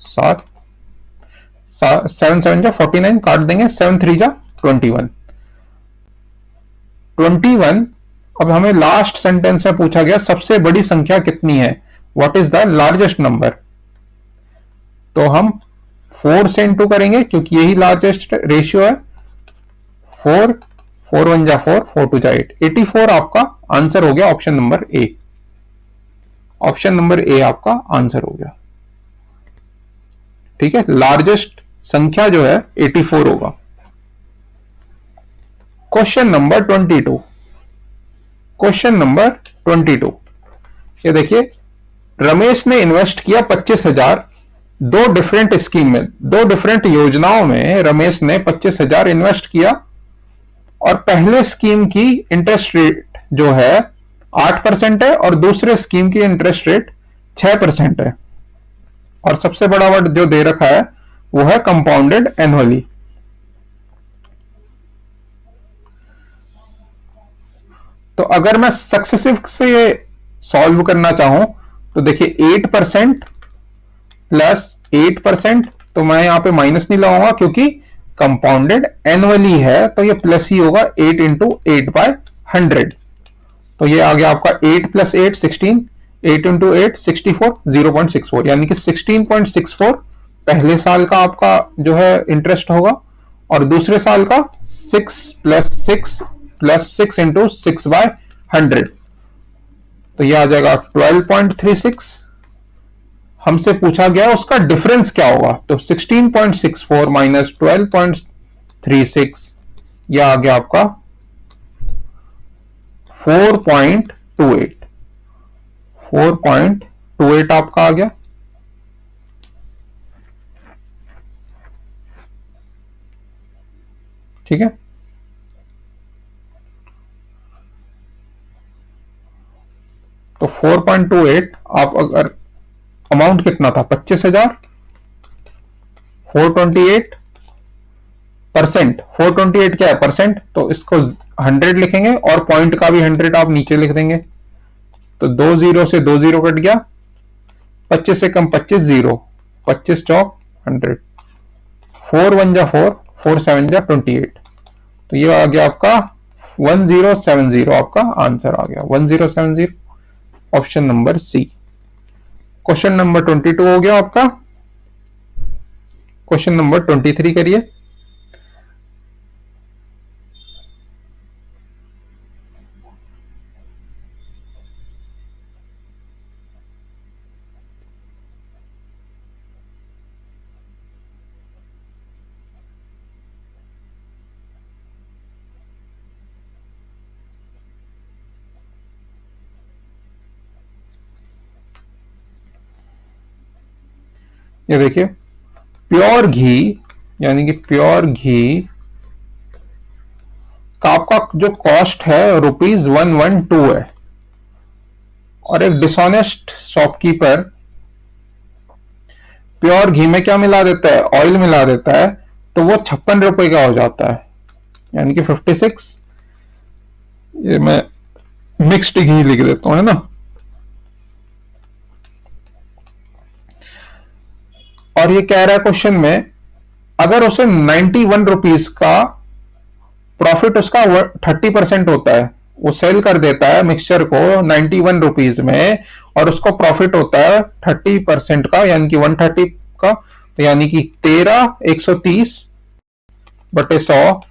7, 7 7 जा 49, काट देंगे, 7 3 जा 21। 21। अब हमें लास्ट सेंटेंस में पूछा गया सबसे बड़ी संख्या कितनी है, what is the largest number. तो हम 4 से इंटू करेंगे, क्योंकि यही लार्जेस्ट रेशियो है। 4 4 1 जा 4, 4 2 जा 8, 84 आपका आंसर हो गया। Option number A, option number A आपका आंसर हो गया। ठीक है, लार्जेस्ट संख्या जो है 84 होगा। Question number 22। क्वेश्चन नंबर 22, ये देखिए, रमेश ने इन्वेस्ट किया 25,000 दो डिफरेंट स्कीम में, दो डिफरेंट योजनाओं में रमेश ने 25,000 इन्वेस्ट किया। और पहले स्कीम की इंटरेस्ट रेट जो है 8% है और दूसरे स्कीम की इंटरेस्ट रेट 6% है। और सबसे बड़ा वर्ड जो दे रखा है वो है कंपाउंडेड एनुअली। तो अगर मैं सक्सेसिव से सॉल्व करना चाहूं तो देखिए 8% प्लस 8%, तो मैं यहां पे माइनस नहीं लगाऊंगा क्योंकि कंपाउंडेड एनुअली है, तो ये प्लस ही होगा। 8 इंटू 8/100, तो ये आ गया आपका 8 प्लस 8 16, 8 इंटू 8 64, 0.64, यानी कि 16.64 पहले साल का आपका जो है इंटरेस्ट होगा। और दूसरे साल का 6 प्लस 6 प्लस 6 इंटू 6/100, तो ये आ जाएगा 12.36। हमसे पूछा गया उसका डिफरेंस क्या होगा, तो 16.64 माइनस 12.36, यह आ गया आपका 4.28। 4.28 आपका आ गया। ठीक है, तो 4.28 आप अगर अमाउंट कितना था 25,000, 428%, 428 क्या है परसेंट, तो इसको 100 लिखेंगे और पॉइंट का भी 100 आप नीचे लिख देंगे। तो 2 जीरो से 2 जीरो कट गया, 25 से कम 25 जीरो, 25 चौक 100, 4 1 जा 4, 4 7 जा 28, तो ये आ गया आपका 1070, आपका आंसर आ गया 1070, option number C. Question number 22 हो गया आपका। क्वेश्चन नंबर 23 करिए। ये देखिए प्योर घी यानी कि प्योर घी का आपका जो कॉस्ट है ₹112 है, और एक डिसऑनेस्ट शॉपकीपर प्योर घी में क्या मिला देता है, ऑयल मिला देता है, तो वो ₹56 का हो जाता है, यानी कि 56। ये मैं मिक्स्ड घी लिख देता हूं, है ना। और ये कह रहा है क्वेश्चन में, अगर उसे 91 रुपीज का प्रॉफिट उसका 30% होता है, वो सेल कर देता है मिक्सचर को 91 रुपीज में, और उसको प्रॉफिट होता है 30% का, यानी कि 130 का, तो यानी कि 13 130 बटे 100,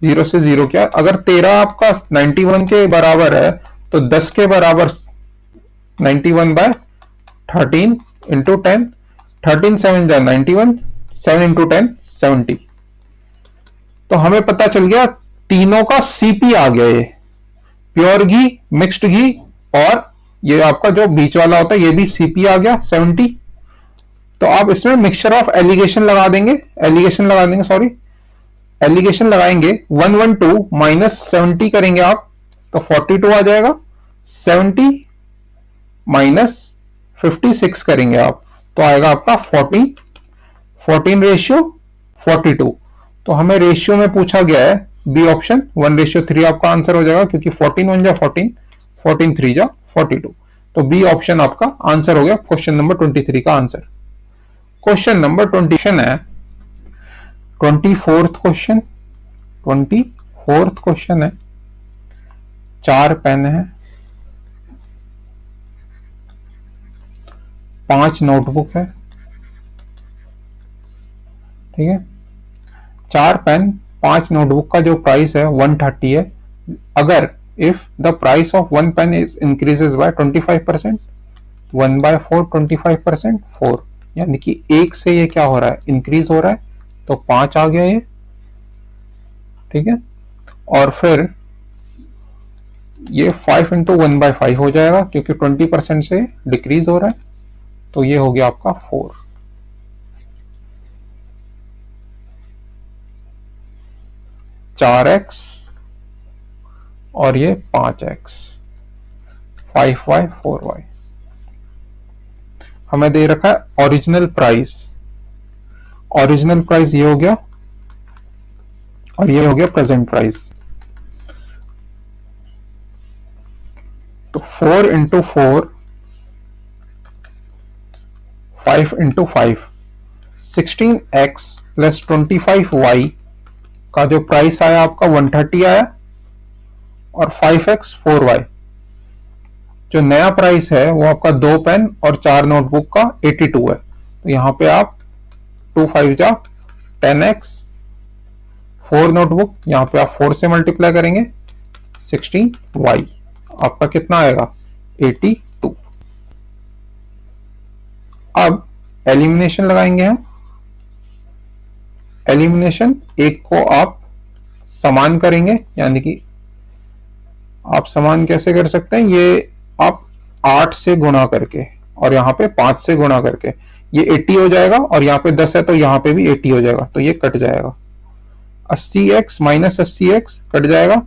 0 से 0 क्या, अगर 13 आपका 91 के बराबर है तो 10 के बराबर 91/13 इंटू 10, 13 7 जा 91, 7 इंटू 10 70। तो हमें पता चल गया तीनों का सीपी आ गया, ये प्योर घी, मिक्स्ड घी, और ये आपका जो बीच वाला होता है ये भी सीपी आ गया 70। तो आप इसमें मिक्सचर ऑफ एलिगेशन लगा देंगे, एलिगेशन लगाएंगे 112 माइनस 70 करेंगे आप, तो 42 आ जाएगा। 70 माइनस 56 करेंगे आप, तो आएगा आपका 14 रेशियो 42। तो हमें रेशियो में पूछा गया है बी ऑप्शन 1:3 आपका आंसर हो जाएगा, क्योंकि 14 1 जा 14, 14 3 जा 42। तो बी ऑप्शन आपका आंसर हो गया क्वेश्चन नंबर 23 का आंसर। क्वेश्चन नंबर 20 है 24th क्वेश्चन है। 4 पेन है, 5 नोटबुक है, ठीक है। 4 पेन 5 नोटबुक का जो प्राइस है 130 है। अगर if the price of 1 pen is increases by 25%, 1/4 25% 4, यानी कि 1 से ये क्या हो रहा है, इंक्रीज हो रहा है, तो 5 आ गया ये, ठीक है। और फिर ये 5 इंटू 1/5 हो जाएगा, क्योंकि 20% से डिक्रीज हो रहा है, तो ये हो गया आपका 4। 4x और ये 5x, 5y 4y। हमें दे रखा है ओरिजिनल प्राइस ये हो गया, और ये हो गया प्रेजेंट प्राइस। तो 4 into 4, 5 into 5, 16x plus 25y का जो प्राइस आया आपका 130 आया, और 5x 4y जो नया प्राइस है वो आपका 2 पेन और 4 नोटबुक का 82 है। तो यहां पे आप 2 5 जा 10x, 4 नोटबुक यहां पे आप 4 से मल्टीप्लाई करेंगे, 16y आपका कितना आएगा 82। अब एलिमिनेशन लगाएंगे हम। एलिमिनेशन, एक को आप समान करेंगे, यानी कि आप समान कैसे कर सकते हैं, ये आप 8 से गुणा करके और यहाँ पे 5 से गुणा करके ये 80 हो जाएगा, और यहाँ पे 10 है तो यहाँ पे भी 80 हो जाएगा, तो ये कट जाएगा। 80x माइनस 80x कट जाएगा,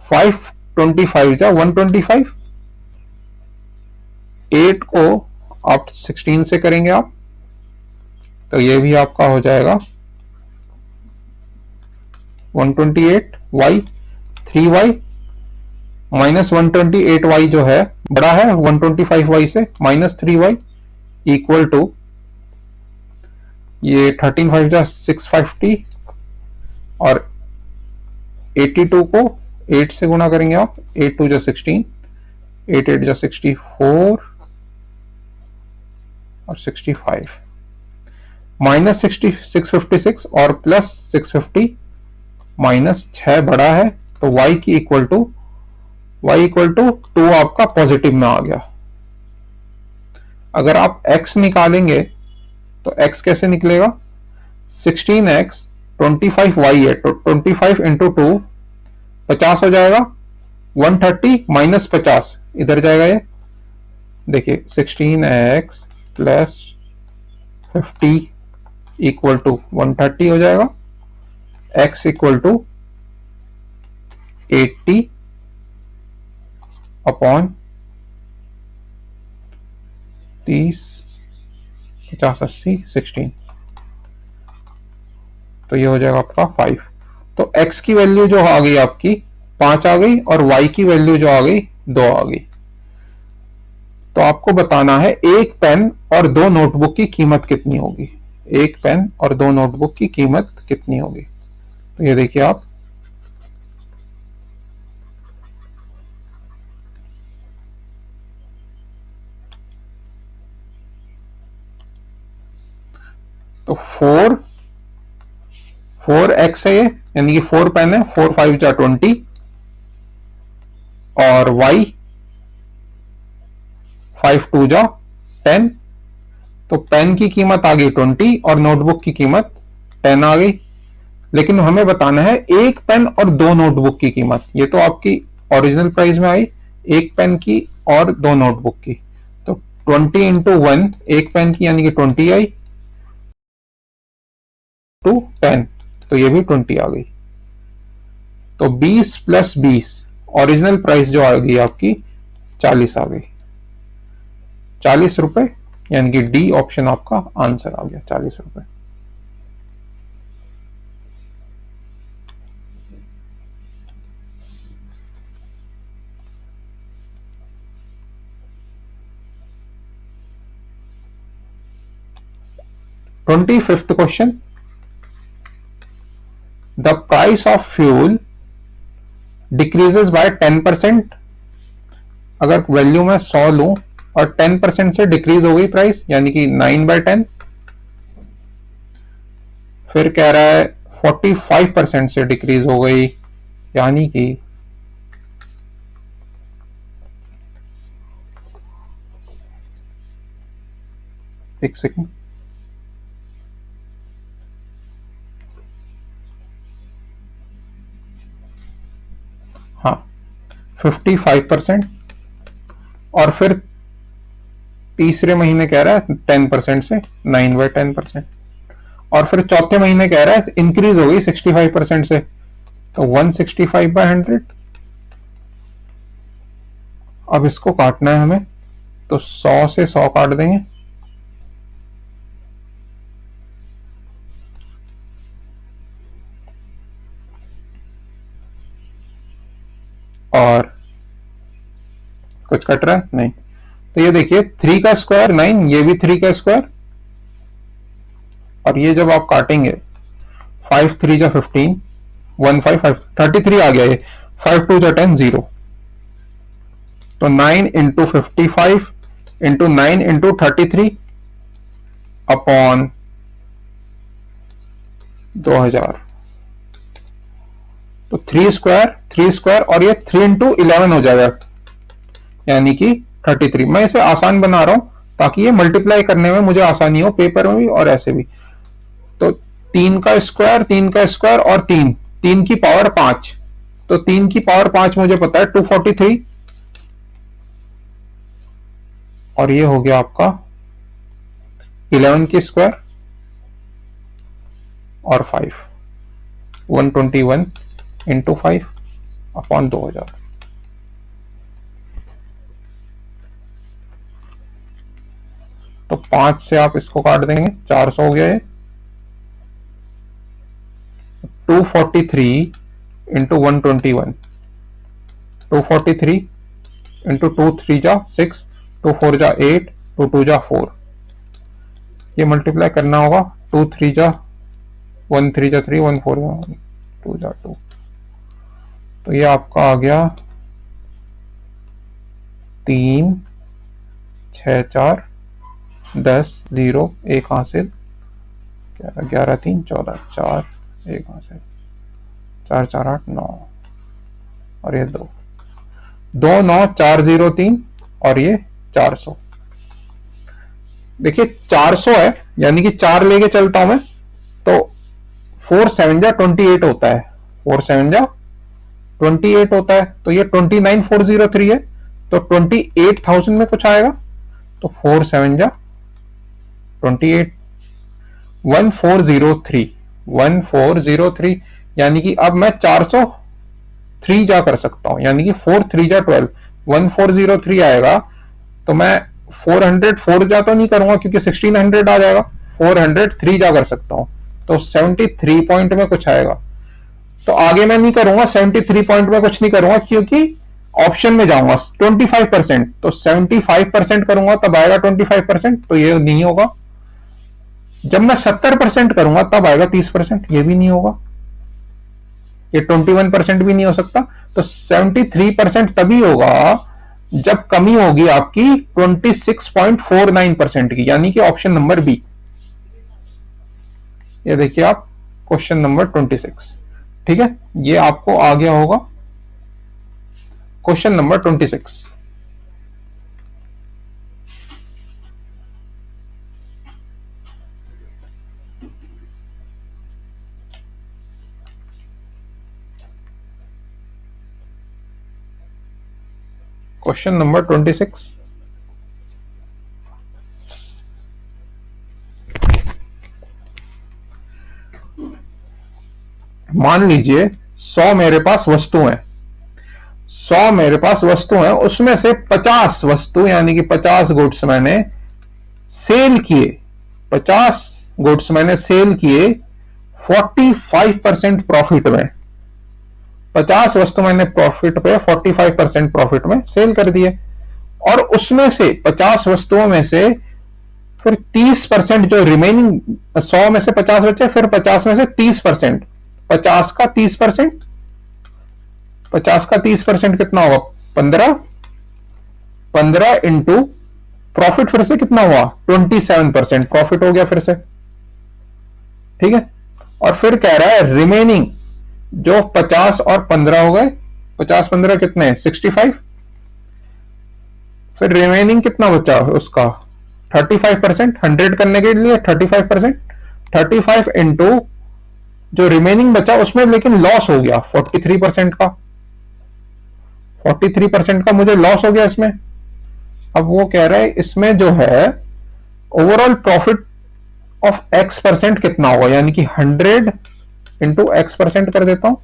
525 जा 125, 8 को आप 16 से करेंगे आप, तो ये भी आपका हो जाएगा 128y, 3y माइनस 128y जो है बड़ा है 125y से, माइनस 3y इक्वल टू ये 13 5 जा 650, और 82 को 8 से गुणा करेंगे आप, 8 2 जा 16, 8 8 जा 64 और 65, माइनस 656 और प्लस 650, माइनस 6 बड़ा है, तो y की इक्वल टू 2 आपका पॉजिटिव में आ गया। अगर आप x निकालेंगे तो x कैसे निकलेगा, 16x 25y है, तो 25 इंटू 2 50 हो जाएगा, 130 माइनस 50 इधर जाएगा, ये देखिए 16x प्लस 50 इक्वल टू 130 हो जाएगा, x इक्वल टू 80 अपॉन 30, 50, 80, 16, तो ये हो जाएगा आपका 5। तो x की वैल्यू जो आ गई आपकी 5 आ गई और y की वैल्यू जो आ गई 2 आ गई। तो आपको बताना है एक पेन और दो नोटबुक की कीमत कितनी होगी। एक पेन और दो नोटबुक की कीमत कितनी होगी, तो ये देखिए आप, तो 4x है ये, यानी कि 4 पेन है, 4 5 जा 20, और y 5 2 जा 10। तो पेन की कीमत आ गई 20 और नोटबुक की कीमत 10 आ गई। लेकिन हमें बताना है एक पेन और दो नोटबुक की कीमत। ये तो आपकी ओरिजिनल प्राइस में आई, एक पेन की और दो नोटबुक की। तो 20 इंटू 1 एक पेन की यानी कि 20 आई, टू 10 तो ये भी 20 आ गई। तो 20 प्लस 20 ओरिजिनल प्राइस जो आ गई आपकी 40 आ गई, 40 रुपए, यानी कि डी ऑप्शन आपका आंसर आ गया, 40 रुपए। Twenty-fifth question, the price of fuel decreases by 10%। अगर वैल्यू में 100 लूं और 10% से डिक्रीज हो गई प्राइस, यानी कि 9/10। फिर कह रहा है 45% से डिक्रीज हो गई, यानी कि एक सेकंड, हाँ 55%। और फिर तीसरे महीने कह रहा है 10% से 9/10%। और फिर चौथे महीने कह रहा है इंक्रीज हो गई 65% से, तो 165/100। अब इसको काटना है हमें, तो 100 से 100 काट देंगे, और कुछ कट रहा है नहीं। तो ये देखिए 3 का स्क्वायर 9, ये भी 3 का स्क्वायर, और ये जब आप काटेंगे 5 3 जा 15, 1 5 5 33 आ गया ये, 5 2 जा 10 0। तो 9 इंटू 55 इंटू 9 इंटू 33 अपॉन 2000। तो 3 स्क्वायर और ये 3 इंटू 11 हो जाएगा, यानी कि 33। मैं इसे आसान बना रहा हूं ताकि ये मल्टीप्लाई करने में मुझे आसानी हो, पेपर में भी और ऐसे भी। तो 3 का स्क्वायर और 3, 3 की पावर 5, तो 3 की पावर 5 मुझे पता है 243, और ये हो गया आपका 11 की स्क्वायर और 5, 121 इंटू 5 अपॉन 2000। तो 5 से आप इसको काट देंगे, 400 हो गया ये। 243 इंटू 121, 243 इंटू 2 3 जा 6, 2 4 जा 8, 2 2 जा 4। ये मल्टीप्लाई करना होगा, 2 3 जा 1 3 जा 3, 1 4 जा 2 जा 2। तो ये आपका आ गया 3 6 4 10 0 1 हासिल, 11 3 14 4 1 हासिल, 4 4 8 9, और ये 2 2 9 4 0 3, और ये 400। देखिए 400 है, यानी कि 4 लेके चलता हूं मैं, तो 4 7 जा 28 होता है, 4 7 जा 28 होता है। तो ये 29403 है, तो 28,000 में कुछ आएगा, तो 4 7 जा 28, 1403 1403 यानी कि अब मैं 403 जा कर सकता हूं, यानी कि 4 3 जा 12, 1403 आएगा। तो मैं 404 जा तो नहीं करूंगा क्योंकि 1600 आ जाएगा, 403 जा कर सकता हूं। तो 73 पॉइंट में कुछ आएगा। तो आगे मैं नहीं करूंगा, 73 पॉइंट में कुछ नहीं करूंगा क्योंकि ऑप्शन में जाऊंगा 25%। तो 75% करूंगा तब आएगा 25%, तो ये नहीं होगा। जब मैं 70% करूंगा तब आएगा 30%, ये भी नहीं होगा। ये 21% भी नहीं हो सकता। तो 73% तभी होगा जब कमी होगी आपकी 26.49% की, यानी कि ऑप्शन नंबर बी। ये देखिए आप, क्वेश्चन नंबर 26। ठीक है, ये आपको आ गया होगा क्वेश्चन नंबर 26। Question number 26। मान लीजिए 100 मेरे पास वस्तु है, 100 मेरे पास वस्तु है, उसमें से 50 वस्तु यानी कि 50 गुड्स मैंने सेल किए, 50 गुड्स मैंने सेल किए 45% प्रॉफिट में। 50 वस्तु मैंने प्रॉफिट पे 45% प्रॉफिट में सेल कर दिए, और उसमें से 50 वस्तुओं में से फिर 30% जो रिमेनिंग, 100 में से 50 बचे, फिर 50 में से 30%, 50 का 30%, 50 का 30% कितना होगा 15, 15 इंटू प्रॉफिट फिर से कितना हुआ 27% प्रॉफिट हो गया फिर से। ठीक है, और फिर कह रहा है रिमेनिंग जो 50 और 15 हो गए, 50 15 कितने 65, फिर रिमेनिंग कितना बचा उसका 35%, 100 करने के लिए 35%, 35 इंटू जो रिमेनिंग बचा उसमें लेकिन लॉस हो गया 43% का, 43% का मुझे लॉस हो गया इसमें। अब वो कह रहा है इसमें जो है ओवरऑल प्रॉफिट ऑफ x% कितना होगा, यानी कि 100 इंटू x% कर देता हूं।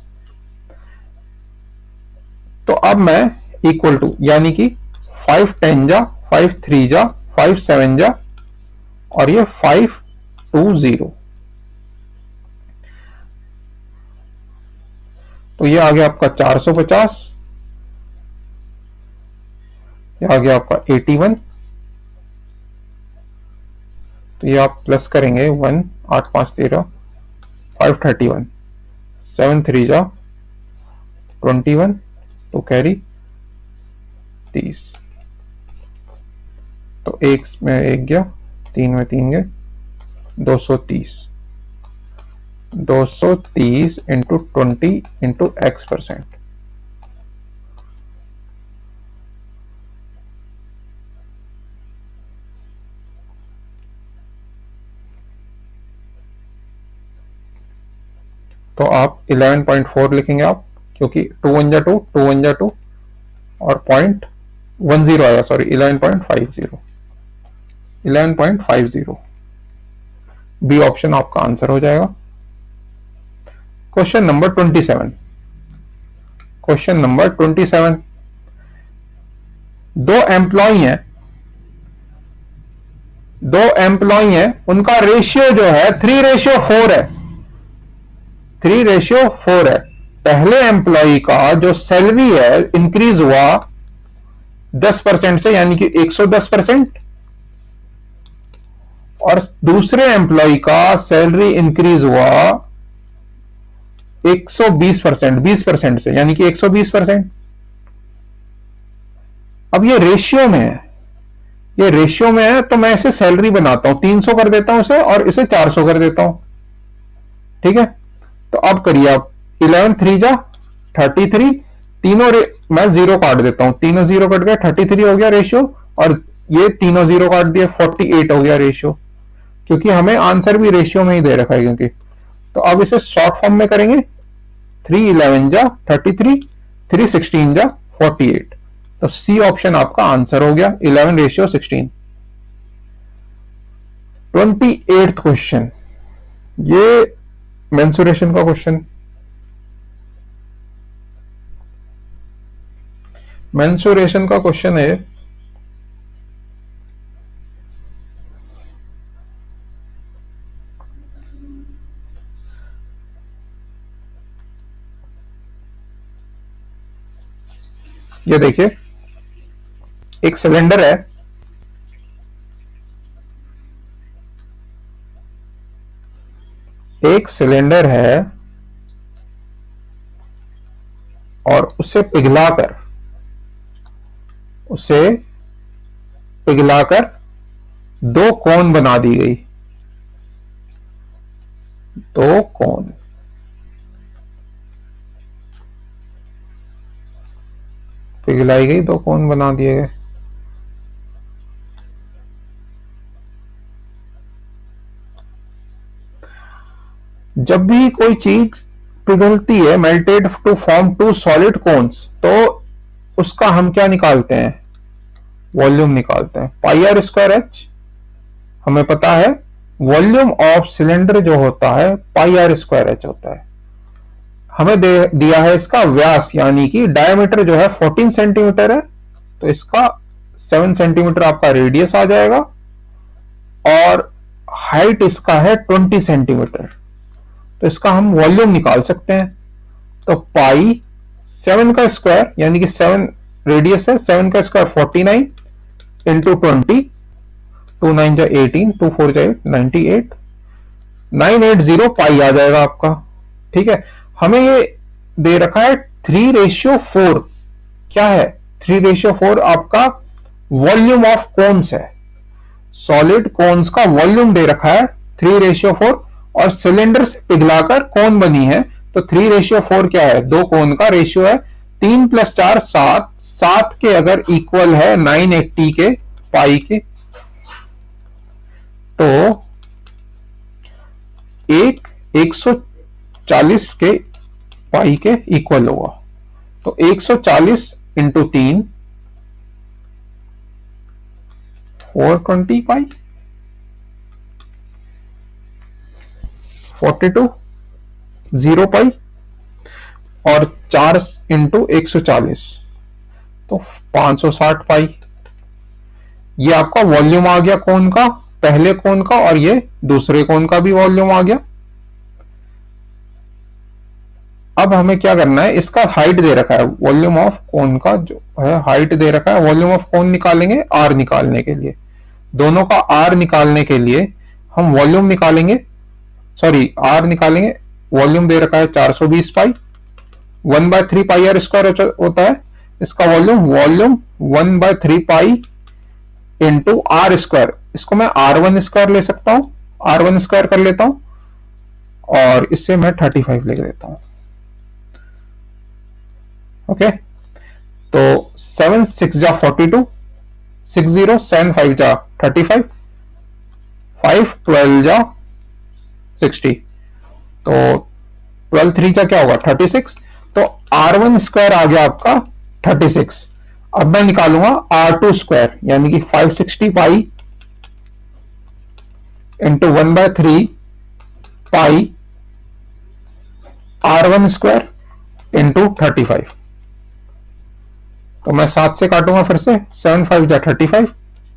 तो अब मैं इक्वल टू, यानी कि 5 10 जा, 5 3 जा, 5 7 जा, और ये 5 2 0, तो ये आ गया आपका 450, ये आ गया आपका 81। तो ये आप प्लस करेंगे 1 8 5 13 531, 7 3 जा 21, तो कैरी 30, तो एक में एक गया, 3 में 3 गए, 230, 230 इंटू 20 इंटू x%। तो आप 11.4 लिखेंगे आप, क्योंकि 2 1 जा 2, 2 1 जा 2, और 0.10 आएगा, सॉरी 11.50, 11.50 बी ऑप्शन आपका आंसर हो जाएगा। Question number 27। क्वेश्चन नंबर 27, दो एम्प्लॉय हैं, उनका रेशियो जो है 3:4 है, 3:4 है। पहले एम्प्लॉय का जो सैलरी है इंक्रीज हुआ 10% से, यानी कि 110%, और दूसरे एम्प्लॉय का सैलरी इंक्रीज हुआ 120%, 20% से, यानी कि 120%। अब ये रेशियो में है, ये रेशियो में है, तो मैं इसे सैलरी बनाता हूं, 300 कर देता हूं इसे, और इसे 400 कर देता हूं। ठीक है, तो अब करिए आप, 11 3 जा 33, तीनों मैं 0 काट देता हूं, तीनों 0 कट गए, 33 हो गया रेशियो, और ये तीनों 0 काट दिए, 48 हो गया रेशियो, क्योंकि हमें आंसर भी रेशियो में ही दे रखा है क्योंकि। तो अब इसे शॉर्ट फॉर्म में करेंगे, 3 11 जा 33, 3 16 जा 48, तो सी ऑप्शन आपका आंसर हो गया, 11:16। 28th क्वेश्चन, ये मेंसुरेशन का क्वेश्चन, मेंसुरेशन का क्वेश्चन है। ये देखिए, एक सिलेंडर है, एक सिलेंडर है और उसे पिघलाकर दो कोन बना दी गई, दो कोन, पिघलाई गई, दो कोन बना दिए गए। जब भी कोई चीज पिघलती है, melted to form two solid cones, तो उसका हम क्या निकालते हैं, वॉल्यूम निकालते हैं। पाई आर स्क्वायर एच हमें पता है, वॉल्यूम ऑफ सिलेंडर जो होता है पाई आर स्क्वायर एच होता है। हमें दिया है इसका व्यास, यानी कि डायमीटर जो है 14 सेंटीमीटर है, तो इसका 7 सेंटीमीटर आपका रेडियस आ जाएगा, और हाइट इसका है 20 सेंटीमीटर, तो इसका हम वॉल्यूम निकाल सकते हैं। तो पाई 7 का स्क्वायर, यानी कि 7 रेडियस है, 7 का स्क्वायर 49 इंटू 20, 2 9 जा 18, 2 4 जा 98, 980 पाई आ जाएगा आपका। ठीक है, हमें ये दे रखा है 3:4, क्या है 3:4 आपका वॉल्यूम ऑफ कोन्स है, सॉलिड कोन्स का वॉल्यूम दे रखा है 3:4, और सिलेंडर से पिघलाकर कोन बनी है, तो 3:4 क्या है, दो कोन का रेशियो है। 3 + 4 7, 7 के अगर इक्वल है 980 के पाई के, तो 140 के पाई के इक्वल होगा। तो 140 इंटू 3, 420 पाई, 42 0 पाई, और 4 इंटू 140, तो 560 पाई। ये आपका वॉल्यूम आ गया कोन का, पहले कोन का, और ये दूसरे कोन का भी वॉल्यूम आ गया। अब हमें क्या करना है, इसका हाइट दे रखा है, वॉल्यूम ऑफ कोन का जो है हाइट दे रखा है, वॉल्यूम ऑफ कोन निकालेंगे आर निकालने के लिए। दोनों का आर निकालने के लिए हम वॉल्यूम निकालेंगे, सॉरी आर निकालेंगे, वॉल्यूम दे रखा है 420 पाई, 1/3 पाई आर स्क्वायर होता है इसका volume, volume 1/3 pi into R square, इसको मैं R1 स्क्वायर ले सकता हूं, R1 स्क्वायर कर लेता हूं, और इससे मैं 35 लिख देता हूं। ओके, तो 7 6 जा 42, 60 7 5 जा 35, 5 12 जा 60, तो 12 3 जा क्या होगा 36, तो R1 स्क्वायर आ गया आपका 36। अब मैं निकालूंगा R2 स्क्वायर, यानी कि 560 पाई इंटू 1/3 पाई R1 स्क्वायर इंटू 35। तो मैं 7 से काटूंगा फिर से, 7 5 जा 35,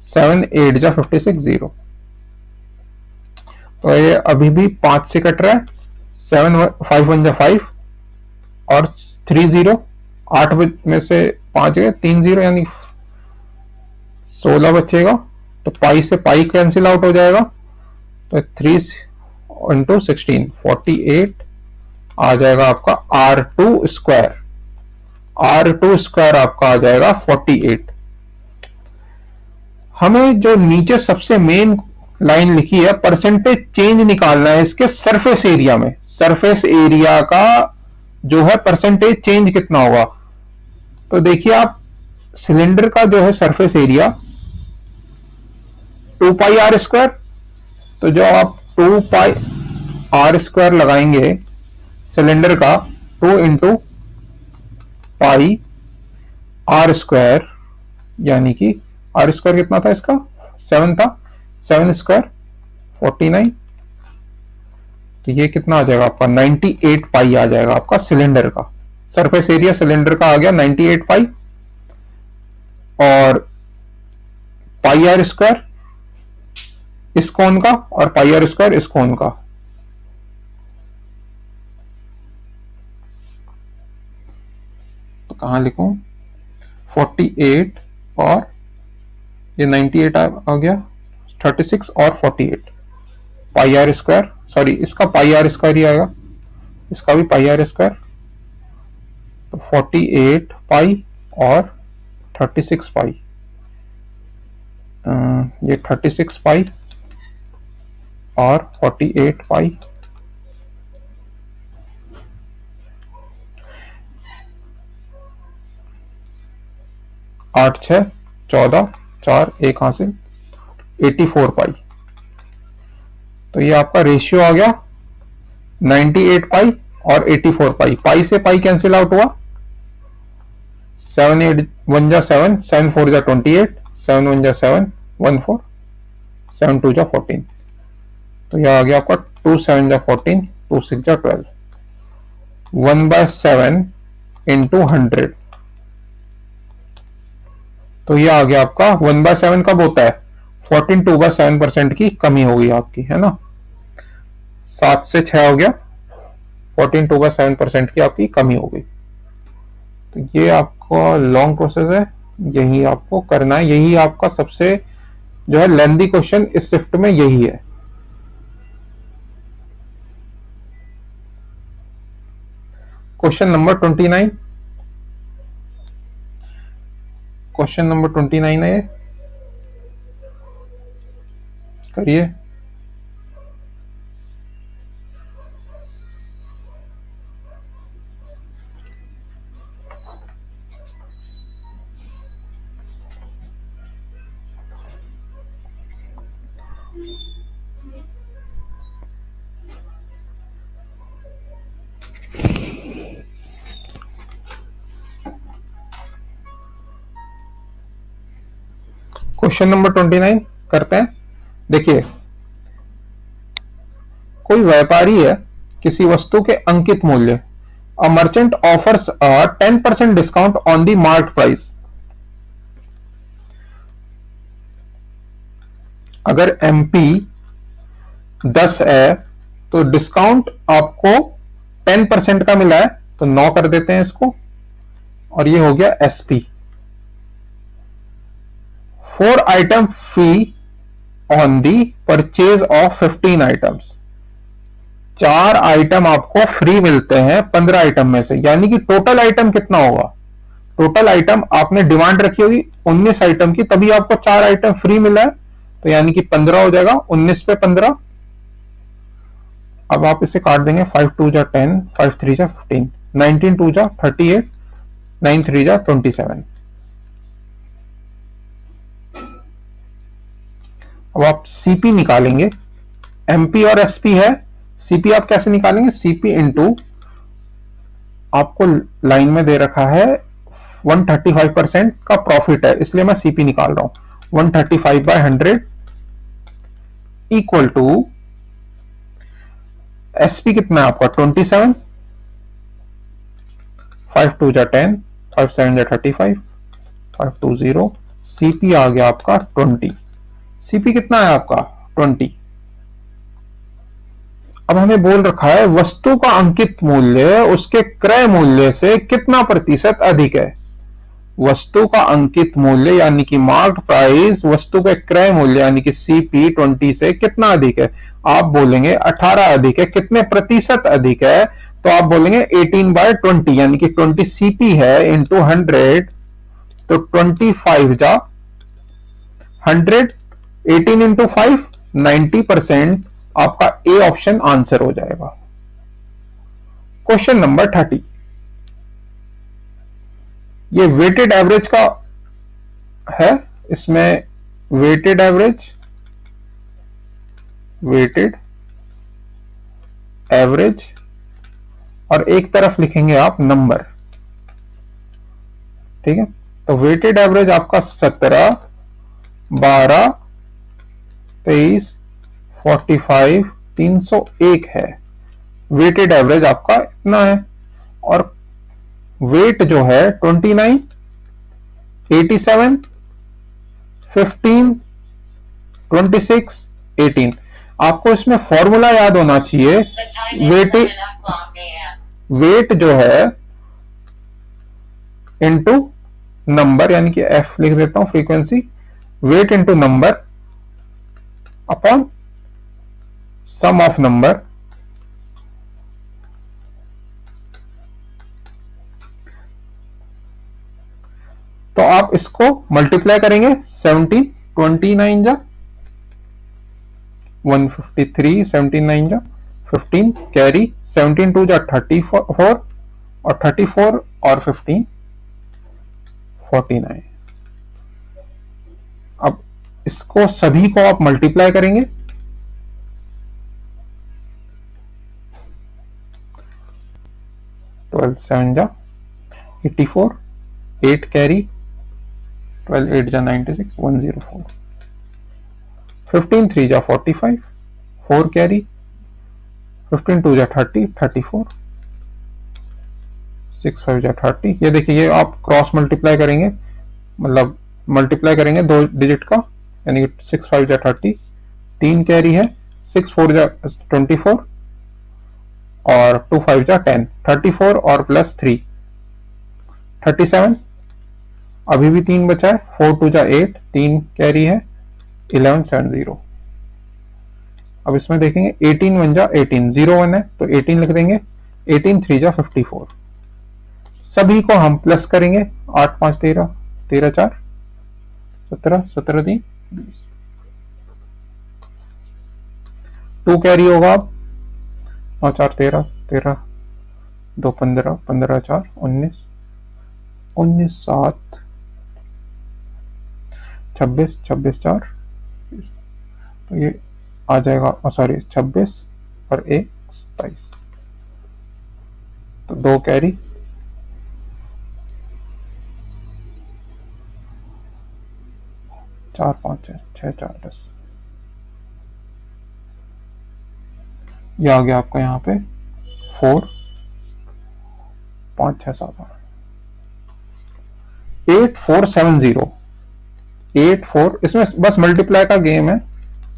7 8 जा 56 0, तो ये अभी भी 5 से कट रहा है, 7 5 1 जा 5, और 3 0, 8 में से 5 गए, 3 0, यानी 16 बचेगा, तो पाई से पाई कैंसिल आउट हो जाएगा, तो 3 इंटू 16 48 आ जाएगा आपका R2 स्क्वायर, R2 स्क्वायर आपका आ जाएगा 48। हमें जो नीचे सबसे मेन लाइन लिखी है, परसेंटेज चेंज निकालना है इसके सरफेस एरिया में, सरफेस एरिया का जो है परसेंटेज चेंज कितना होगा। तो देखिए आप, सिलेंडर का जो है surface area 2 pi R square, तो जो आप 2 पाई आर स्क्वायर लगाएंगे सिलेंडर का, 2 इंटू पाई आर स्क्वायर, यानी कि आर स्क्वायर कितना था इसका 7 था, 7 स्क्वायर 49, तो ये कितना आ जाएगा आपका 98 पाई आ जाएगा आपका सिलेंडर का। सरफेस एरिया सिलेंडर का आ गया 98 पाई, और पाई आर स्क्वायर इस कोण का और पाई आर स्क्वायर इस कोण का। तो कहां लिखूं, 48 और ये 98 आ गया, 36 और 48 पाई आर स्क्वायर, सॉरी इसका पाई आर स्क्वायर ही आएगा, इसका भी पाई आर स्क्वायर। तो 48 पाई और 36 पाई, ये 36 पाई और 48 पाई, आठ 6 14 4 एक हासिल 84 पाई। तो ये आपका रेशियो आ गया 98 पाई और 84 पाई। पाई से पाई कैंसिल आउट हुआ, 7 8 1 जा 7, 7 4 जा 28, 7 1 जा 7 1 4, 7 2 जा 14। तो यह आ गया आपका 2 7 जा 14, 2 6 जा 12, 1/7 इंटू 100। तो ये आ गया आपका 1/7 कब होता है, 14 2/7% की कमी होगी आपकी, है ना। 7 से 6 हो गया, 14 2/7% की आपकी कमी हो गई। तो ये आपका लॉन्ग प्रोसेस है, यही आपको करना है, यही आपका सबसे जो है लेंथी क्वेश्चन इस शिफ्ट में यही है। क्वेश्चन नंबर 29, क्वेश्चन नंबर 29 है, करिए। क्वेश्चन नंबर 29 करते हैं। देखिए, कोई व्यापारी है, किसी वस्तु के अंकित मूल्य, a merchant offers a 10% discount on the mark price. अगर एमपी 10 है तो डिस्काउंट आपको 10% का मिला है, तो 9 कर देते हैं इसको, और ये हो गया SP. 4 item fee on the purchase of 15 items. 4 item आपको फ्री मिलते हैं 15 आइटम में से, यानी कि टोटल आइटम कितना होगा, टोटल आइटम आपने डिमांड रखी होगी 19 आइटम की, तभी आपको 4 आइटम फ्री मिला है, तो यानी कि 15 हो जाएगा, 19 पे 15। अब आप इसे काट देंगे, 5 2 जा 10, 5 3 जा 15, 19 2 जा 38, 9 3 जा 27। अब आप सीपी निकालेंगे, एमपी और एसपी है, सीपी आप कैसे निकालेंगे, सीपी इंटू, आपको लाइन में दे रखा है 135% का प्रॉफिट है, इसलिए मैं सीपी निकाल रहा हूं, 135/100 इक्वल टू एसपी कितना है आपका 27, 5 2 जा 10, 5 7 जा 35, 5 2 0, सीपी आ गया आपका 20। सीपी कितना है आपका 20। अब हमें बोल रखा है वस्तु का अंकित मूल्य उसके क्रय मूल्य से कितना प्रतिशत अधिक है। वस्तु का अंकित मूल्य यानी कि मार्क्ड प्राइस वस्तु के क्रय मूल्य यानी कि सीपी 20 से कितना अधिक है। आप बोलेंगे 18 अधिक है, कितने प्रतिशत अधिक है, तो आप बोलेंगे 18/20 यानी कि 20 सीपी है इंटू 100, तो 25 जा 100, 18 इंटू 5 90%, आपका ए ऑप्शन आंसर हो जाएगा। क्वेश्चन नंबर 30, ये वेटेड एवरेज का है, इसमें वेटेड एवरेज और एक तरफ लिखेंगे आप नंबर, ठीक है। तो वेटेड एवरेज आपका 17, 12, 23, 45, 301 है। वेटेड एवरेज आपका इतना है, और वेट जो है 29, 87, 15, 26, 18। आपको इसमें फॉर्मूला याद होना चाहिए। वेट जो है इनटू नंबर, यानी कि एफ लिख देता हूं, frequency, weight into number upon sum of number. तो आप इसको मल्टीप्लाई करेंगे, 17, 29 जा 153, 17 जा 15, कैरी 17 2 जा 34, और 34 और 15 49। अब इसको सभी को आप मल्टीप्लाई करेंगे, 12 7 जा 84, 8 कैरी 12 8 जा 96, 104, 15 3 जा 45, 4 कैरी, 15 2 जा 30, 34, 6 5 जा 30। ये देखिए, ये आप क्रॉस मल्टीप्लाई करेंगे, मतलब मल्टीप्लाई करेंगे दो डिजिट का, यानी कि 6 5 जा 30, 3 कैरी है, 6 4 जा 24, और 2 5 जा 10, 34 और प्लस 3 37। अभी भी 3 बचा है, 4 2 जा 8, 3 कैरी है, 11 7 0। अब इसमें देखेंगे 18 1 जा 18, 0 1 है तो 18 लिख देंगे, 18 3 जा 54। सभी को हम प्लस करेंगे, 8 5 13, 13 4 17, 17 3 20। 2 कैरी होगा अब, 9 4 13, 13 2 15, 15 4 19, 19 7 26, 26 4, तो ये आ जाएगा, सॉरी 26 और 1 27। तो 2 कैरी, 4 5 6 4 10। ये आ गया आपका यहाँ पे 4 5 6 7 8 4 7 0, 8 4, इसमें बस मल्टीप्लाई का गेम है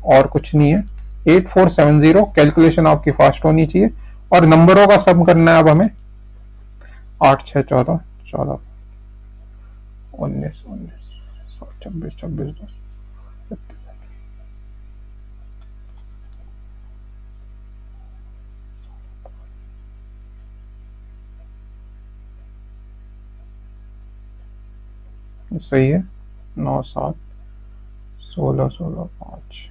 और कुछ नहीं है। 8 4 7 0, कैलकुलेशन आपकी फास्ट होनी चाहिए, और नंबरों का सम करना है अब हमें। 8 6 14, 14 19 19 26 26 10 36। सही है। 9 7 16 16 5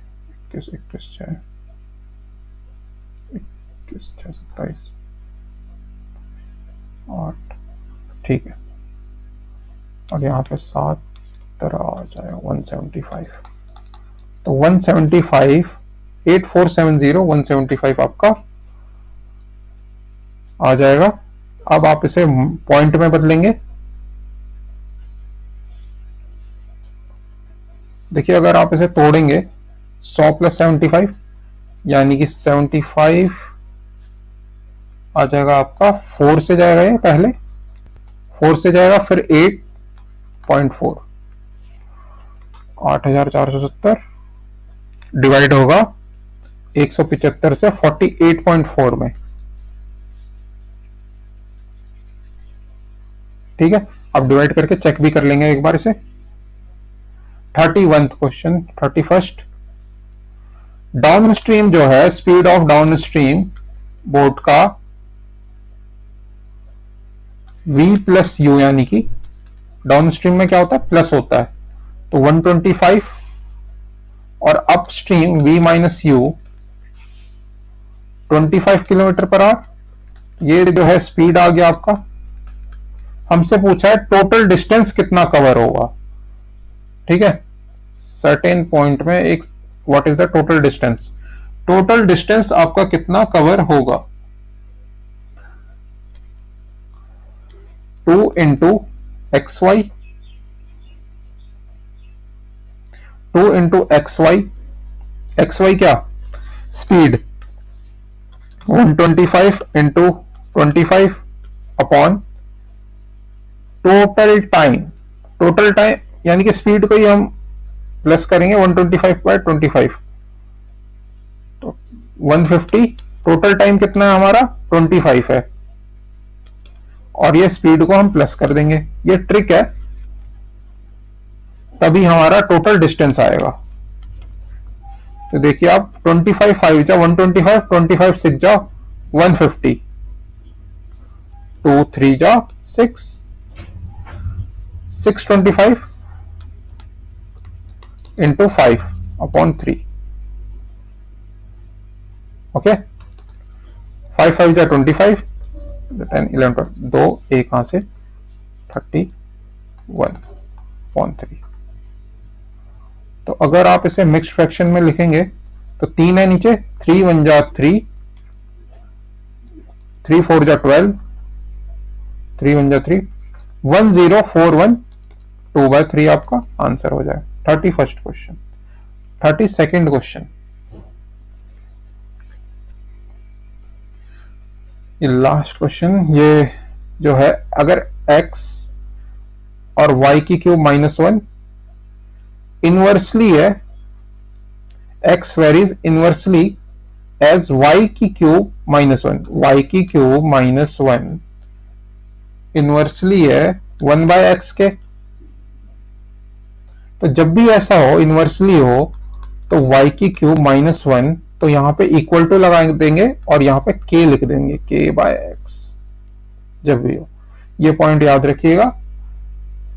21 21 6 21 6 27 8, ठीक है। और यहाँ पे 7 तरह आ जाएगा 175। तो 175, 8470 175 आपका आ जाएगा। अब आप इसे पॉइंट में बदलेंगे। देखिए, अगर आप इसे तोड़ेंगे 100 प्लस 75, यानी कि 75 आ जाएगा आपका, 4 से जाएगा, ये पहले 4 से जाएगा, फिर 8.4, 8470 डिवाइड होगा 175 से 48.4 में। ठीक है, अब डिवाइड करके चेक भी कर लेंगे एक बार इसे। 31 क्वेश्चन, 31, डाउन स्ट्रीम जो है, speed of down stream boat का v प्लस यू, यानी कि डाउन स्ट्रीम में क्या होता है, प्लस होता है, तो 125, और up stream v minus you 25 kilometre per hour. ये जो है स्पीड आ गया आपका। हमसे पूछा है टोटल डिस्टेंस कितना कवर होगा। ठीक है, सर्टेन पॉइंट में एक, what is the total distance, total distance आपका कितना कवर होगा। 2 into X Y, 2 into X Y, X Y क्या, speed, 125 into 25 upon total time यानी कि स्पीड को ही हम प्लस करेंगे 125/25, तो 150। टोटल टाइम कितना है हमारा 25 है, और ये स्पीड को हम प्लस कर देंगे। ये ट्रिक है, तभी हमारा टोटल डिस्टेंस आएगा। तो देखिए आप 25 5 जा 125, 25 6 जा 150, 2 3 जा 6, 625 इंटू 5 अपॉन 3। ओके, 5 5 जा 25, 10 11 12, 2 एक कहां से 31/3। तो अगर आप इसे मिक्स्ड फ्रैक्शन में लिखेंगे तो 3 है नीचे, 3 1 जा 3, 3 4 जा 12, 3 1 जा 3, 10412/3 आपका आंसर हो जाए। 31st question. 32nd क्वेश्चन, ये लास्ट क्वेश्चन। ये जो है, अगर x और y की क्यूब -1 इनवर्सली है, x varies inversely as y की क्यूब -1, y की क्यूब -1 इनवर्सली है 1/x के। तो जब भी ऐसा हो, इनवर्सली हो, तो y की क्यूब -1, तो यहां पे इक्वल टू लगा देंगे और यहां पे k लिख देंगे, k/x जब भी हो। ये पॉइंट याद रखिएगा।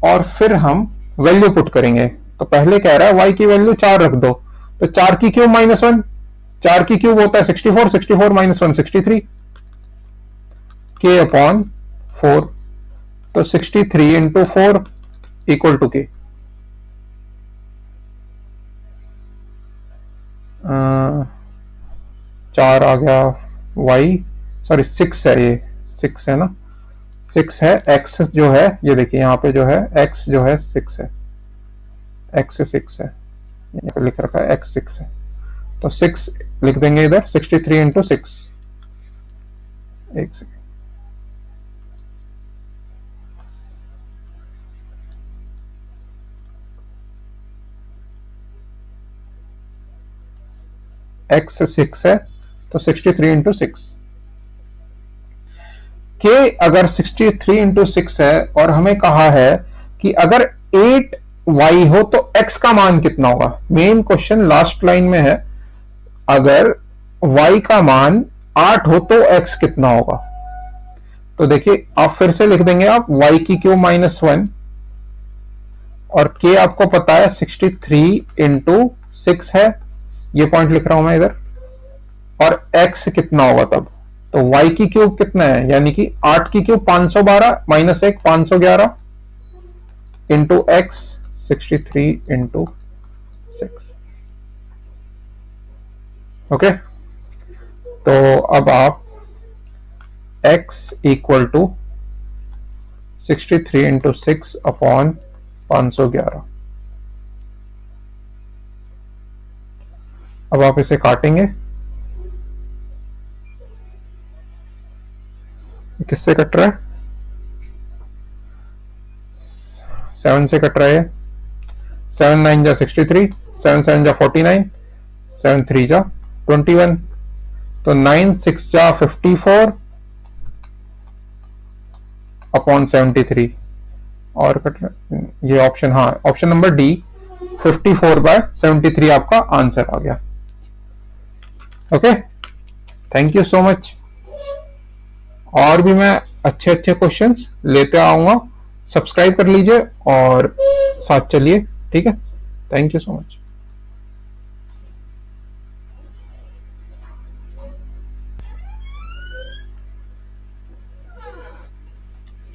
और फिर हम वैल्यू पुट करेंगे। तो पहले कह रहा है y की वैल्यू 4 रख दो, तो 4 की क्यूब -1, 4 की क्यूब होता है 64, 64 -1 63, k अपॉन 4, तो 63 इंटू 4 इक्वल टू k। 4 आ गया y, सॉरी 6 है, ये 6 है ना, 6 है। x जो है, ये देखिए यहाँ पे जो है x जो है 6 है, x 6 है, यहाँ पे लिख रखा है x 6 है, तो 6 लिख देंगे इधर, 63 इंटू 6। एक सेकेंड, x 6 है, तो 63 इंटू 6। k अगर 63 इंटू 6 है और हमें कहा है कि अगर 8y हो तो x का मान कितना होगा। मेन क्वेश्चन लास्ट लाइन में है, अगर y का मान 8 हो तो x कितना होगा। तो देखिए आप फिर से लिख देंगे, आप y की क्यूब -1 और k आपको पता है 63 इंटू 6 है, ये पॉइंट लिख रहा हूं मैं इधर, और x कितना होगा तब। तो y की क्यूब कितना है, यानी कि 8 की cube 512 -1 511 into x 63 into 6। Okay, तो अब आप x equal to 63 into 6 upon 511, अब आप इसे काटेंगे, किससे कट रहा है, 7 से कट रहा है। 7 9 जा 63, 7 7 जा 49, 7 3 जा 21, तो 9 6 जा 54 अपॉन 73, और कट रहा, ये ऑप्शन, हाँ ऑप्शन नंबर डी 54/73 आपका आंसर आ गया। Okay, thank you so much. और भी मैं अच्छे अच्छे क्वेश्चंस लेते आऊंगा, सब्सक्राइब कर लीजिए और साथ चलिए, ठीक है। Thank you so much.